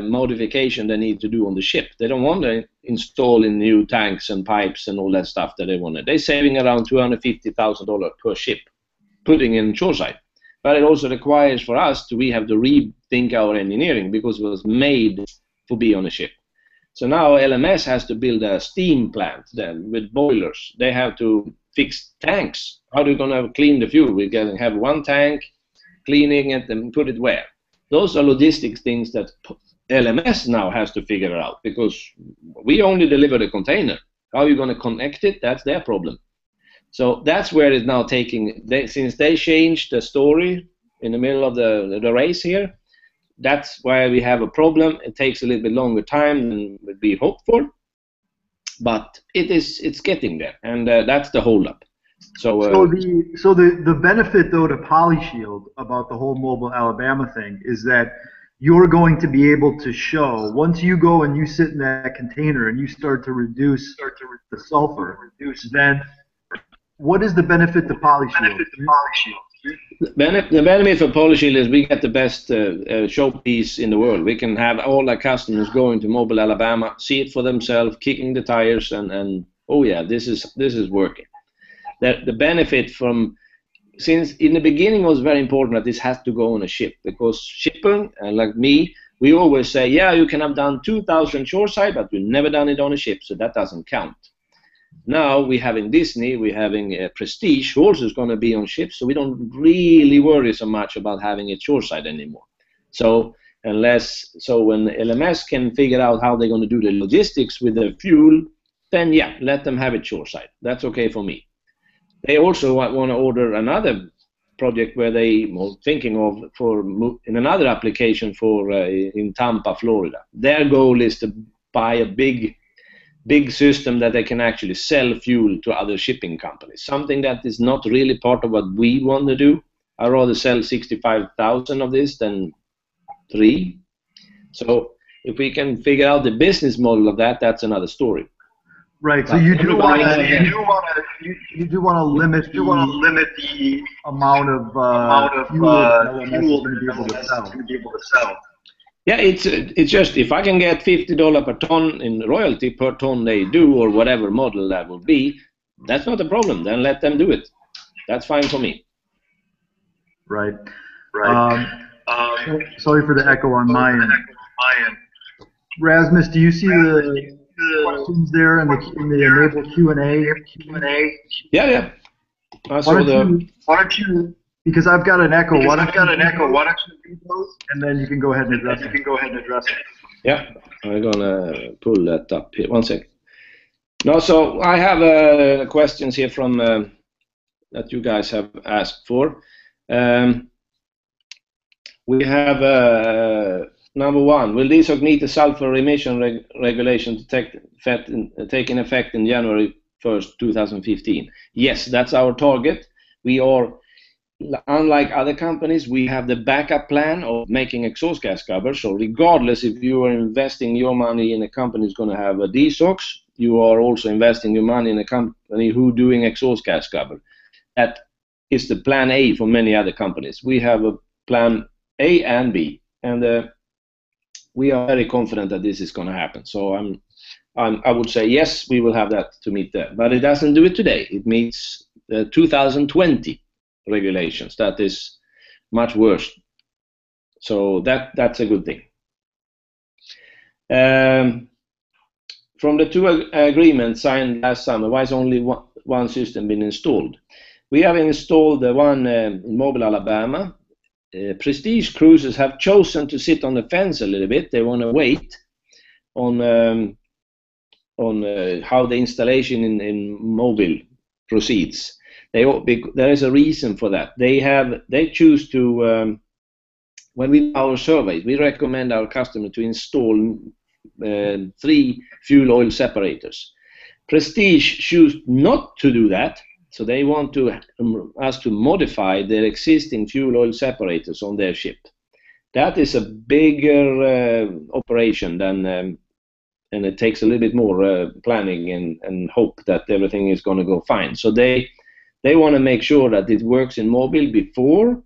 S2: modification they need to do on the ship. They don't want to install in new tanks and pipes and all that stuff that they want. They're saving around $250,000 per ship, putting in shoreside. But it also requires for us we have to rethink our engineering because it was made to be on a ship. So now LMS has to build a steam plant then with boilers. They have to fix tanks. How are we going to clean the fuel? We're going to have one tank, cleaning it and put it where? Those are logistics things that LMS now has to figure out because we only deliver the container. How are you going to connect it? That's their problem. So that's where it's now taking, since they changed the story in the middle of the race here, that's why we have a problem. It takes a little bit longer time than we hoped for, but it's getting there, and that's the holdup. So
S1: the benefit though to PolyShield about the whole Mobile Alabama thing is that you're going to be able to show once you go and you sit in that container and you start to reduce the sulfur, then what is the benefit to PolyShield?
S2: The benefit for PolyShield is we get the best showpiece in the world. We can have all our customers going to Mobile, Alabama, see it for themselves, kicking the tires, and oh yeah, this is working. The benefit from, since in the beginning it was very important that this has to go on a ship, because shipping, like me, we always say, yeah, you can have done 2,000 shoreside, but we've never done it on a ship, so that doesn't count. Now we're having Disney, we're having Prestige, who also is going to be on ships, so we don't really worry so much about having it shoreside anymore. So when LMS can figure out how they're going to do the logistics with the fuel, then yeah, let them have it shoreside. That's okay for me. They also want to order another project where they were thinking of in another application in Tampa, Florida. Their goal is to buy a big big system that they can actually sell fuel to other shipping companies. Something that is not really part of what we want to do. I'd rather sell 65,000 of this than 3. So if we can figure out the business model of that, that's another story.
S1: Right. So you do want to limit the amount of fuel to be able to sell.
S2: Yeah, it's just if I can get $50 per ton in royalty per ton they do, or whatever model that will be, that's not a problem. Then let them do it. That's fine for me.
S1: Right. Sorry for the echo on my end. Rasmus, do you see the questions there in the enable Q&A?
S2: Yeah.
S1: Why don't you? Because I've got an echo. Why don't you read those, and then you can go ahead and address it.
S2: Yeah, I'm gonna pull that up here. 1 second. No, so I have questions here from that you guys have asked for. We have number 1. Will DSOC meet the sulfur emission regulation to take in effect in January 1st, 2015? Yes, that's our target. We are, unlike other companies, we have the backup plan of making exhaust gas scrubbers. So regardless if you are investing your money in a company who's going to have a DSOX, you are also investing your money in a company who doing exhaust gas scrubber. That is the plan A for many other companies. We have a plan A and B, and we are very confident that this is going to happen. So I would say yes, we will have that to meet that, but it doesn't do it today. It meets the 2020 regulations. That is much worse. So that's a good thing. From the 2 agreements signed last summer, why has only one system been installed? We have installed the one in Mobile, Alabama. Prestige cruises have chosen to sit on the fence a little bit. They want to wait on how the installation in Mobile proceeds. There is a reason for that. They choose to, when we do our surveys, we recommend our customer to install 3 fuel oil separators. Prestige choose not to do that. So they want us to modify their existing fuel oil separators on their ship. That is a bigger operation than, and it takes a little bit more planning and hope that everything is going to go fine. So they want to make sure that it works in Mobile before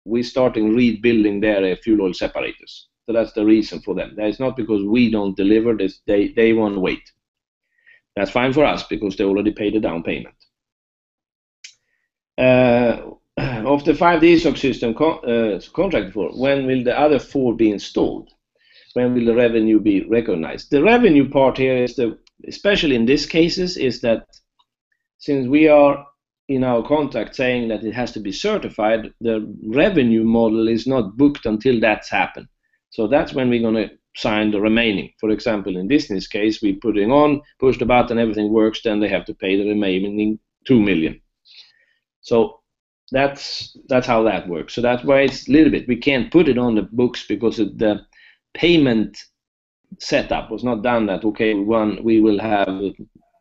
S2: we starting rebuilding their fuel oil separators. So that's the reason for them. That is not because we don't deliver this. They want to wait. That's fine for us because they already paid the down payment. Of the 5 DSOC system contracted for, when will the other 4 be installed? When will the revenue be recognized? The revenue part here is, especially in these cases, is that since we are in our contract saying that it has to be certified, the revenue model is not booked until that's happened. So that's when we're going to sign the remaining. For example, in business case, we put it on, push the button, everything works, then they have to pay the remaining 2 million. So that's how that works. So that's why it's a little bit, we can't put it on the books because the payment setup was not done that, okay, we will have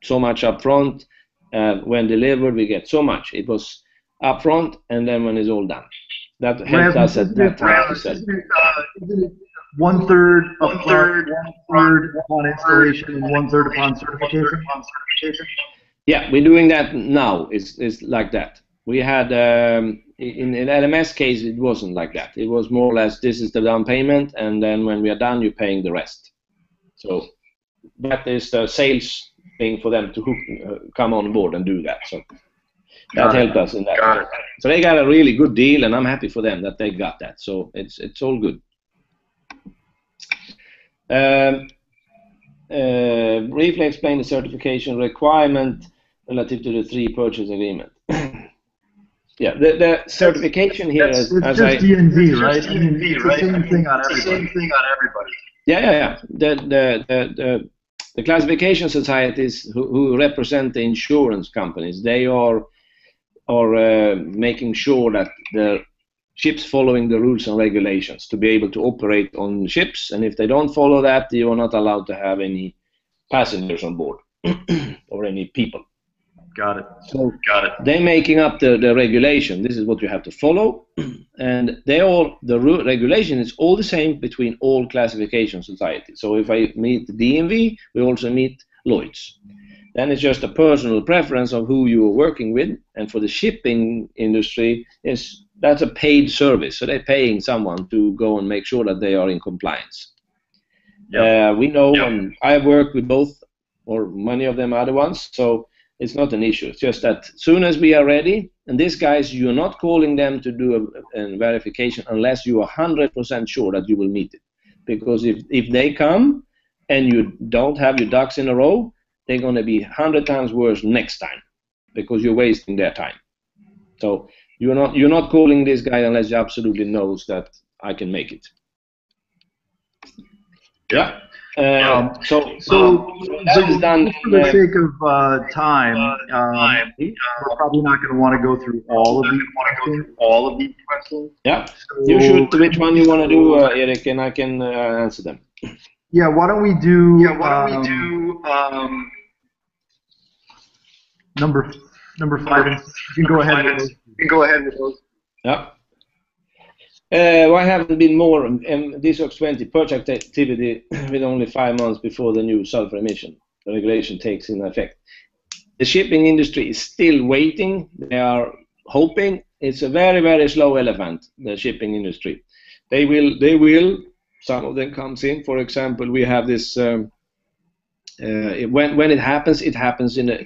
S2: so much up front, when delivered we get so much. It was up front, and then when it's all done. That helped us at that time.
S1: One third upon installation and 1/3 upon certification?
S2: Yeah, we're doing that now. It's like that. We had, in LMS case, it wasn't like that. It was more or less, this is the down payment, and then when we are done, you're paying the rest. So that is the sales thing for them to come on board and do that. So that helped us in that. So they got a really good deal, and I'm happy for them that they got that. So it's all good. Briefly explain the certification requirement relative to the 3 purchase agreement. Yeah, the certification here is
S1: it's just D&V, right? I mean, it's the same thing on everybody.
S2: Yeah. The classification societies who represent the insurance companies, they are making sure that the ships following the rules and regulations to be able to operate on ships, and if they don't follow that, you are not allowed to have any passengers on board or any people.
S1: Got it.
S2: So they're making up the regulation. This is what you have to follow, and the regulation is all the same between all classification societies. So if I meet the DNV, we also meet Lloyd's. Then it's just a personal preference of who you are working with, and for the shipping industry, that's a paid service. So they're paying someone to go and make sure that they are in compliance. Yep. We know, and I've worked with both, or many of them other ones, so it's not an issue. It's just that as soon as we are ready, and these guys, you're not calling them to do a verification unless you are 100% sure that you will meet it. Because if they come and you don't have your ducks in a row, they're going to be 100 times worse next time because you're wasting their time. So you're not calling this guy unless you absolutely knows that I can make it. Yeah. So that is done.
S1: For the sake of time, we're probably not going to want to go through all of these questions.
S2: Yeah. So, you shoot which one you want to do, Erik, and I can answer them.
S1: Yeah. Why don't we do? Number 5. You can go ahead with those.
S2: Yeah. Why haven't been more DSOx 20 purchase activity with only 5 months before the new sulfur emission regulation takes in effect? The shipping industry is still waiting. They are hoping. It's a very, very slow elephant, the shipping industry. They will. Some of them comes in. For example, we have this. When it happens in an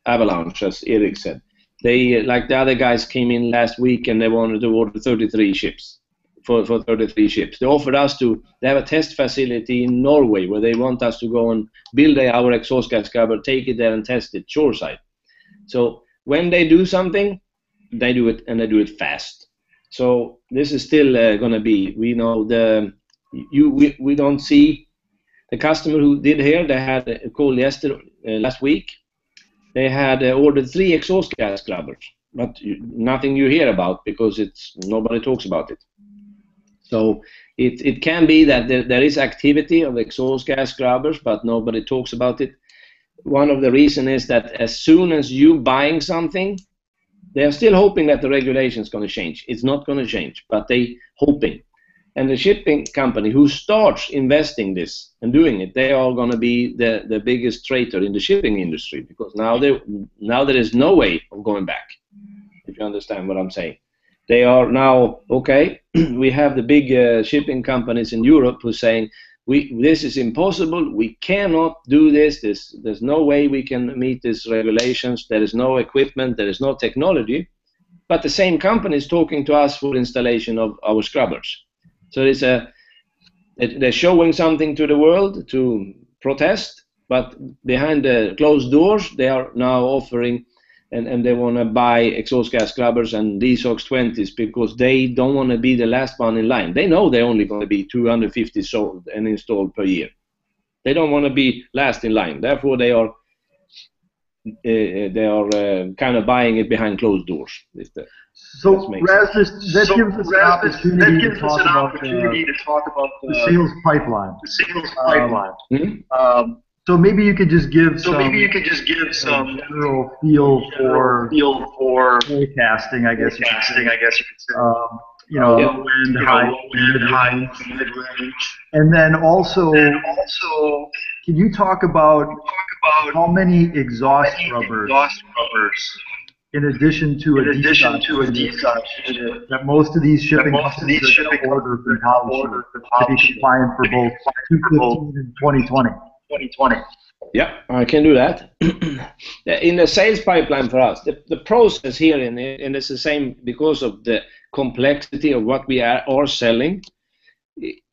S2: avalanche, as Erik said. They, like the other guys, came in last week and they wanted to order 33 ships. For 33 ships. They offered us they have a test facility in Norway where they want us to go and build our exhaust gas scrubber, take it there and test it shoreside. So when they do something, they do it, and they do it fast. So this is still going to be, we know we don't see the customer who did here. They had a call last week. They had ordered 3 exhaust gas scrubbers, but nothing you hear about because nobody talks about it. So it can be that there is activity of exhaust gas scrubbers, but nobody talks about it. One of the reasons is that as soon as you buying something, they are still hoping that the regulation is going to change. It's not going to change, but they hoping. And the shipping company who starts investing this and doing it, they are going to be the biggest traitor in the shipping industry, because now there is no way of going back, if you understand what I'm saying. They are now, okay, we have the big shipping companies in Europe who are saying, this is impossible, we cannot do this, there's no way we can meet these regulations, there is no equipment, there is no technology, but the same company is talking to us for installation of our scrubbers. So they're showing something to the world to protest, but behind the closed doors, they are now offering and they want to buy exhaust gas scrubbers and DSOx 20s because they don't want to be the last one in line. They know they're only going to be 250 sold and installed per year. They don't want to be last in line. Therefore, they are kind of buying it behind closed doors.
S1: So, Rasmus, that gives us an opportunity to talk about the sales pipeline. So maybe you could just give some general feel for forecasting, I guess you could say. Low end, high, mid-range. And then also, can you talk about how many exhaust scrubbers, in addition to a DSOx unit, that most of these shipping companies are order from Polisher to be compliant for both 2015 and 2020?
S2: Yeah, I can do that. In the sales pipeline for us, the process here, and it's the same because of the complexity of what we are selling.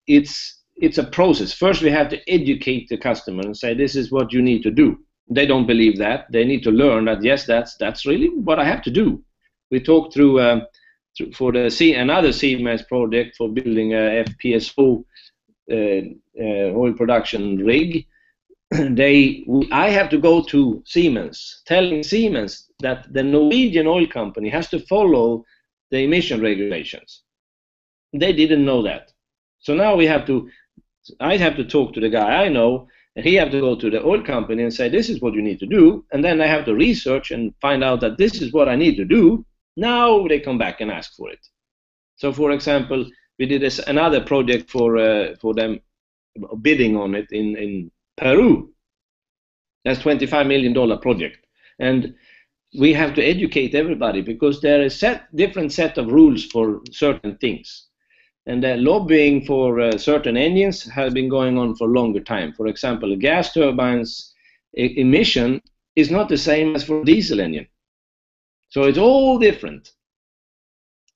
S2: It's a process. First, we have to educate the customer and say, this is what you need to do. They don't believe that. They need to learn that, yes, that's really what I have to do. We talked through for another CMS project for building a FPSO oil production rig. I have to go to Siemens, telling Siemens that the Norwegian oil company has to follow the emission regulations. They didn't know that. So now I have to talk to the guy I know And he have to go to the oil company and say, this is what you need to do. And then they have to research and find out that this is what I need to do. Now they come back and ask for it. So, for example, we did another project for them bidding on it in Peru. That's $25 million project. And we have to educate everybody because there is different set of rules for certain things. And the lobbying for certain engines has been going on for a longer time. For example, a gas turbine's emission is not the same as for a diesel engine. So it's all different.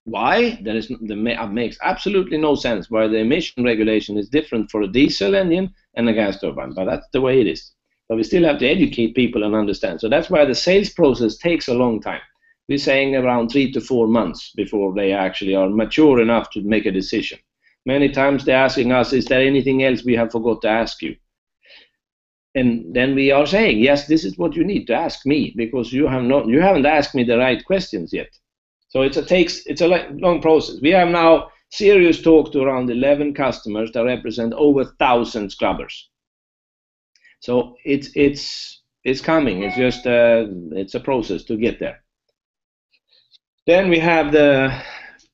S2: Why? That makes absolutely no sense why the emission regulation is different for a diesel engine and a gas turbine, but that's the way it is. But we still have to educate people and understand. So that's why the sales process takes a long time. We're saying around 3 to 4 months before they actually are mature enough to make a decision. Many times they're asking us, is there anything else we have forgot to ask you? And then we are saying, yes, this is what you need to ask me because you haven't asked me the right questions yet. So it's a long process. We have now serious talk to around 11 customers that represent over 1,000 scrubbers. So it's coming. It's just it's a process to get there. Then we have the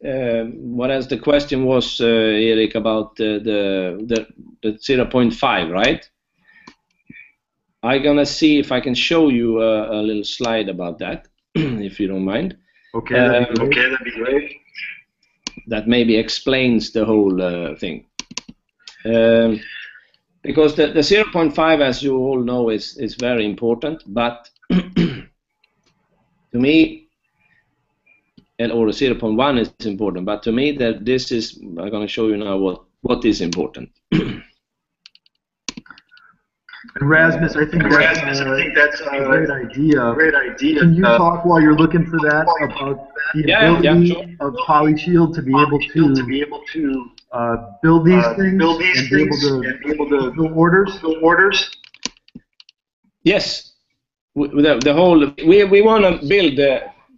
S2: what else? The question was, Erik, about the 0.5, right? I'm gonna see if I can show you a little slide about that, if you don't mind.
S1: Okay, that'd be great.
S2: That maybe explains the whole thing. Because the 0.5, as you all know, is very important, but to me, or 0.1 is important, but to me that this is, I'm going to show you now what is important.
S1: And Rasmus, I think that's a great idea. Can you talk while you're looking for that about the ability of PolyShield to be able to build these things and be able to fill orders?
S2: Yes, the whole we want to build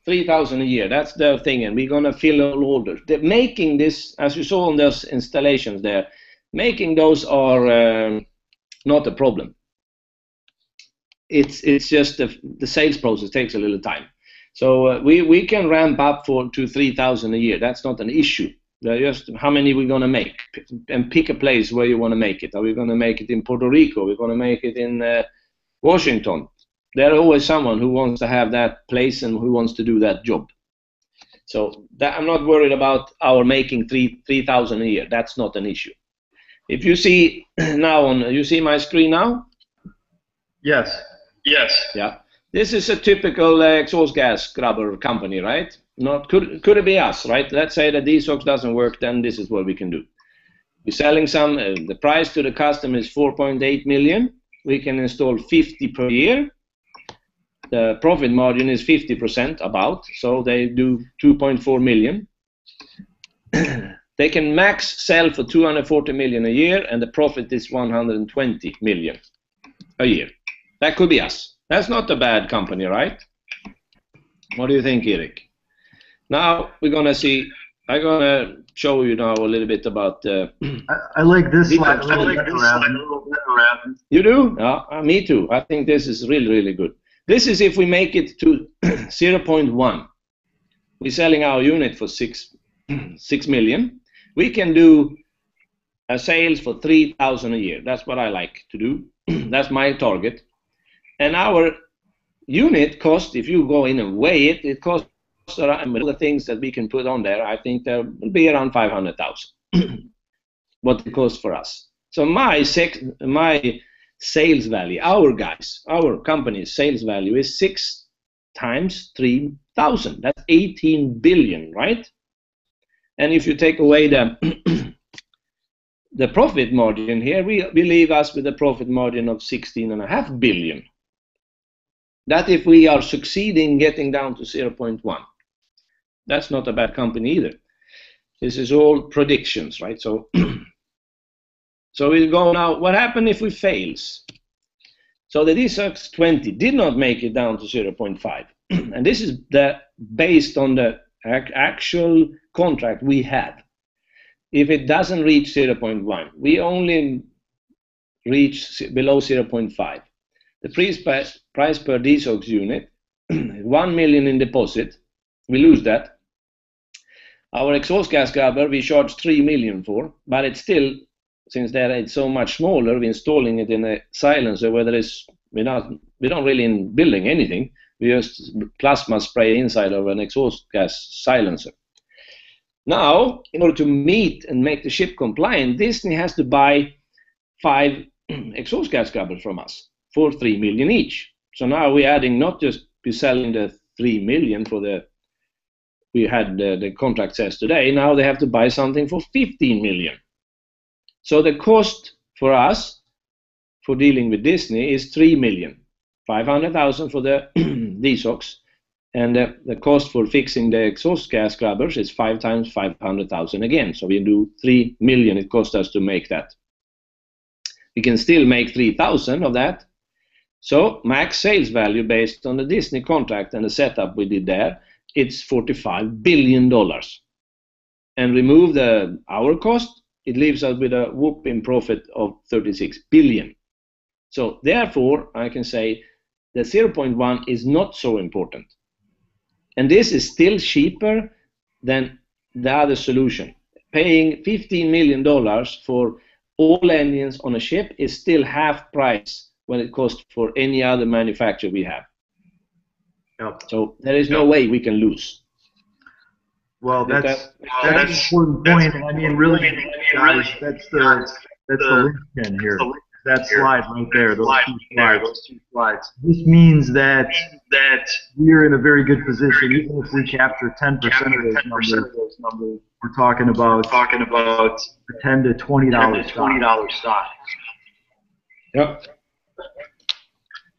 S2: 3,000 a year. That's the thing, and we're going to fill all orders. Making this, as you saw on those installations there, making those are not a problem. It's just the sales process takes a little time. So we can ramp up to 3,000 a year. That's not an issue. Just how many we're going to make, and pick a place where you want to make it. Are we going to make it in Puerto Rico? We're going to make it in Washington. There's always someone who wants to have that place and who wants to do that job. So I'm not worried about our making 3,000 a year. That's not an issue. If you see now you see my screen now?
S1: Yes.
S2: Yeah. This is a typical exhaust gas scrubber company, right? Could it be us, right? Let's say that DSOX doesn't work, then this is what we can do. We're selling some. The price to the customer is 4.8 million. We can install 50 per year. The profit margin is 50% about, so they do 2.4 million. They can max sell for 240 million a year, and the profit is 120 million a year. That could be us. That's not a bad company, right? What do you think, Erik? Now we're gonna see. I'm gonna show you now a little bit about.
S1: I like this slide.
S2: You do? Me too. I think this is really, really good. This is if we make it to 0.1. We're selling our unit for 6 million. We can do a sales for 3,000 a year. That's what I like to do. That's my target. And our unit cost, if you go in and weigh it, it costs around the things that we can put on there. I think there will be around 500,000. What it costs for us. So my sales value, our company's sales value is 6 times 3,000. That's 18 billion, right? And if you take away the profit margin here, we leave us with a profit margin of 16.5 billion. That if we are succeeding getting down to 0.1. That's not a bad company either. This is all predictions, right? So so we'll go now. What happened if we fails? So the DSOX 20 did not make it down to 0.5. And this is based on the actual contract we have. If it doesn't reach 0.1, we only reach below 0.5. The price per DSOX unit, 1 million in deposit, we lose that. Our exhaust gas scrubber we charge 3 million for, but it's still, since it's so much smaller, we're installing it in a silencer where we don't really building anything. We just plasma spray inside of an exhaust gas silencer. Now, in order to meet and make the ship compliant, Disney has to buy 5 exhaust gas scrubbers from us for 3 million each. So now we're adding, not just be selling the 3 million for we had the contract says today, now they have to buy something for 15 million. So the cost for us for dealing with Disney is 3 million. 500,000 for the DSOX, and the cost for fixing the exhaust gas scrubbers is 5 times 500,000 again. So we do 3 million it cost us to make that. We can still make 3,000 of that. So max sales value based on the Disney contract and the setup we did there, it's $45 billion. And remove our cost, it leaves us with a whooping profit of 36 billion. So therefore, I can say the 0.1 is not so important. And this is still cheaper than the other solution. Paying $15 million for all engines on a ship is still half price when it costs for any other manufacturer we have.
S1: Yep.
S2: So there is no way we can lose.
S1: Well, that's an important point. I mean, really, guys, that's the linchpin here. That slide right there, those two slides. This means that we're in a very good position. Even if we capture 10% of those numbers, we're talking about a $10 to $20 stock.
S2: Yep.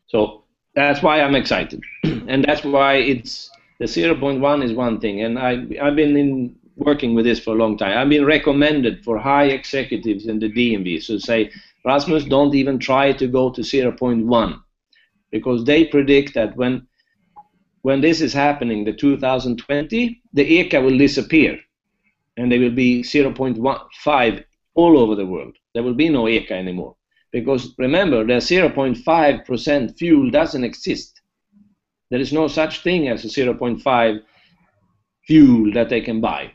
S2: So that's why I'm excited, and that's why it's the 0.1 is one thing. And I've been working with this for a long time. I've been recommended for high executives in the DNB to say, Rasmus, don't even try to go to 0.1, because they predict that when this is happening, the 2020, the ECA will disappear, and there will be 0.15 all over the world. There will be no ECA anymore, because remember, the 0.5% fuel doesn't exist. There is no such thing as a 0.5 fuel that they can buy.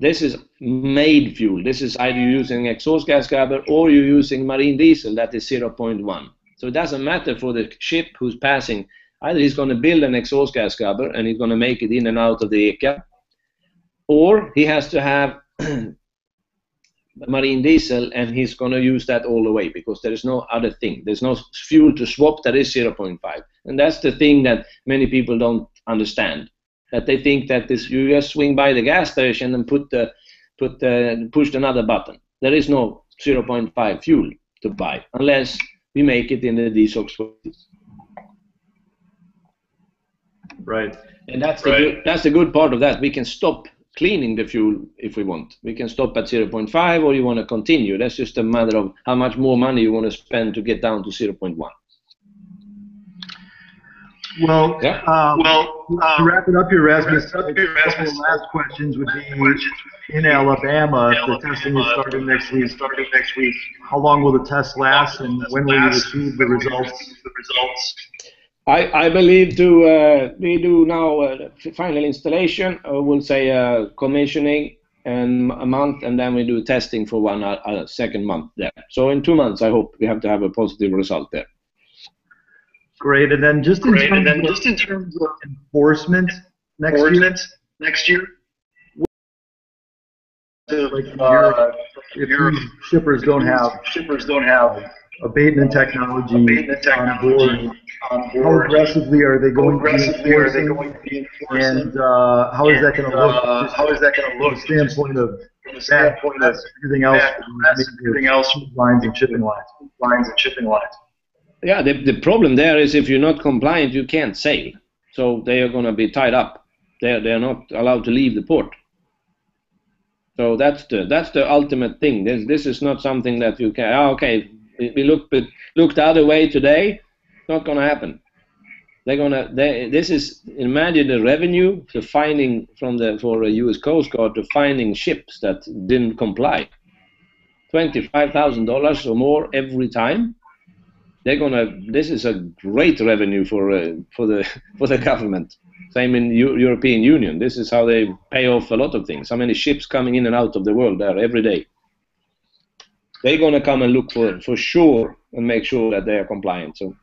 S2: This is made fuel. This is either using exhaust gas scrubber or you're using marine diesel that is 0.1. So it doesn't matter for the ship who's passing. Either he's going to build an exhaust gas scrubber and he's going to make it in and out of the ECA, or he has to have marine diesel and he's going to use that all the way, because there is no other thing. There's no fuel to swap that is 0.5. And that's the thing that many people don't understand. That they think that you just swing by the gas station and push another button. There is no 0.5 fuel to buy unless we make it in the DSOX.
S1: Right.
S2: And that's the good part of that. We can stop cleaning the fuel if we want. We can stop at 0.5, or you want to continue. That's just a matter of how much more money you want to spend to get down to 0.1.
S1: Well, yeah. To wrap it up here, Rasmus, the last questions would be, in Alabama, if the testing is starting next week, how long will the test last, and when will you receive the results?
S2: I believe we do now final installation, we'll say commissioning, and a month, and then we do testing for a second month there. So in 2 months, I hope we have to have a positive result there.
S1: Great, and then just in terms of enforcement next year, if shippers don't have abatement technology on board, how aggressively are they going to be enforcing, and how is that going to look? From the standpoint of everything else, lines and shipping lines.
S2: Yeah, the problem there is if you're not compliant, you can't sail. So they are going to be tied up. They're not allowed to leave the port. So that's the ultimate thing. This is not something that you can. Okay, we look the other way today. It's not going to happen. This is, imagine the revenue to finding for a U.S. Coast Guard to finding ships that didn't comply. $25,000 or more every time, this is a great revenue for the government. Same in European Union. This is how they pay off a lot of things. How many ships coming in and out of the world there every day? They're going to come and look for sure and make sure that they are compliant. So,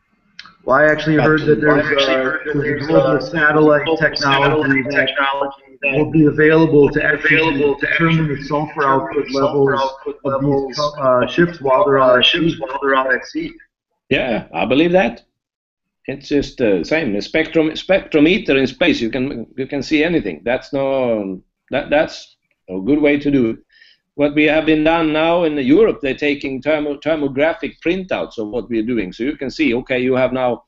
S1: well, I actually heard that there's a global satellite technology that will be available to actually determine the sulfur output levels of these ships while they're on at sea.
S2: Yeah, I believe that. It's just the same. The spectrometer in space, you can see anything. That's a good way to do it. What we have been done now in Europe, they're taking thermographic printouts of what we're doing. So you can see, okay, you have now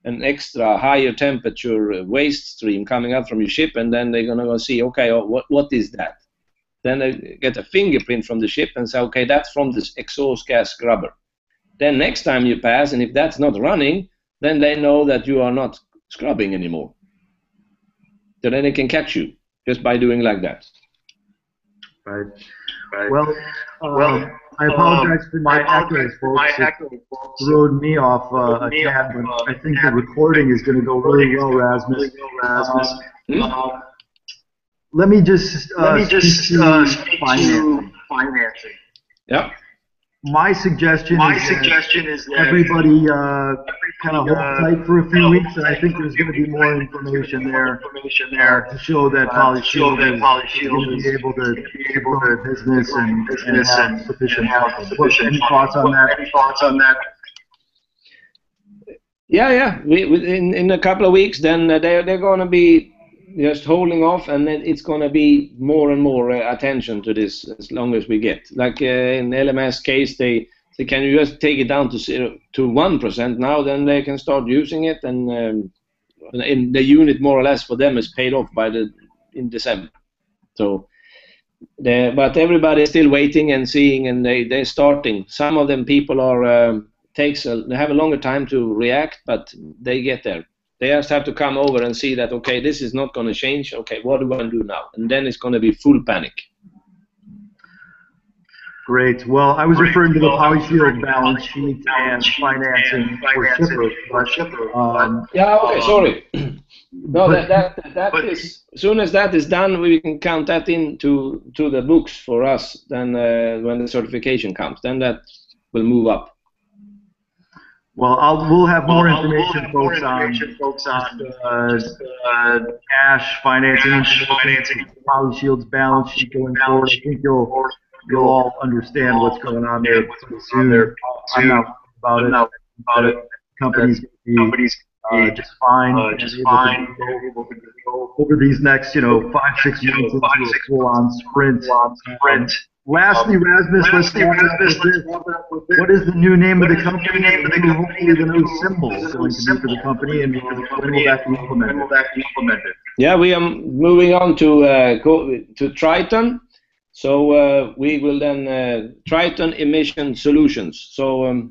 S2: an extra higher temperature waste stream coming out from your ship, and then they're going to go see, okay, what is that? Then they get a fingerprint from the ship and say, okay, that's from this exhaust gas scrubber. Then next time you pass, and if that's not running, then they know that you are not scrubbing anymore. So then they can catch you just by doing like that.
S1: Right. Well, I apologize for my echo, folks. It threw me off a tad, but I think the recording is going to go really well, Rasmus. Let me just speak to financing.
S2: Yeah.
S1: My suggestion is that everybody kind of hold tight for a few weeks, and I think there's going to be more information there to show that PolyShield is going to be able to grow their business and have sufficient funding. Any thoughts on that?
S2: Yeah. In a couple of weeks, then they're going to be just holding off, and then it's going to be more and more attention to this as long as we get. Like in LMS case, they can you just take it down to 1% now, then they can start using it, and in the unit more or less for them is paid off in December. So, but everybody is still waiting and seeing, and they're starting. Some of them people are they have a longer time to react, but they get there. They just have to come over and see that, okay, this is not going to change. Okay, what do I do now? And then it's going to be full panic.
S1: Great. Well, I was referring to the PolyShield balance sheet and financing for Shpr.
S2: Yeah, okay, sorry. No, that is, as soon as that is done, we can count that into the books for us. Then when the certification comes, then that will move up.
S1: Well, we'll have more information, folks, on cash financing, PolyShield's balance sheet going forward. I think you'll all understand what's going on there pretty soon. I'm not about it. Companies be just fine. Over these next, 5-6 months into a full-on sprint. Lastly, Rasmus, what is the new name of the company, and hopefully the new symbol is going to be for the company, and when will that be implemented?
S2: Yeah, we are moving on to Triton. So we will then Triton Emission Solutions. So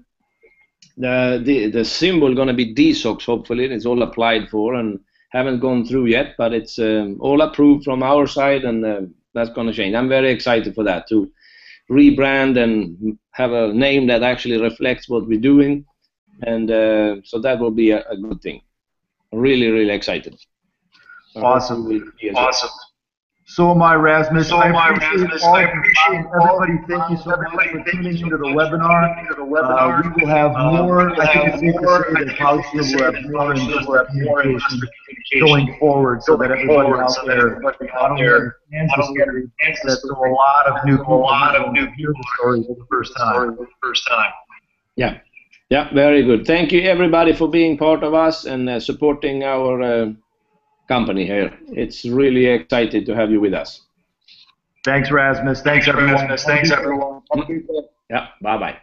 S2: the symbol going to be DSOX. Hopefully, it's all applied for and haven't gone through yet, but it's all approved from our side, and that's going to change. I'm very excited for that, to rebrand and have a name that actually reflects what we're doing, and so that will be a good thing. Really, really excited.
S1: Awesome. So am I, Rasmus. I appreciate everybody. Thank you so much for tuning into the webinar. We will have more. I think it's safe to say that PolyShield will have more communication going forward, so that everybody out there not only understands the story, but that there are a lot of new people who hear the story for the first time.
S2: Yeah, very good. Thank you, everybody, for being part of us and supporting our company here. It's really exciting to have you with us.
S1: Thanks, Rasmus. Thanks, everyone.
S2: Yeah, bye-bye.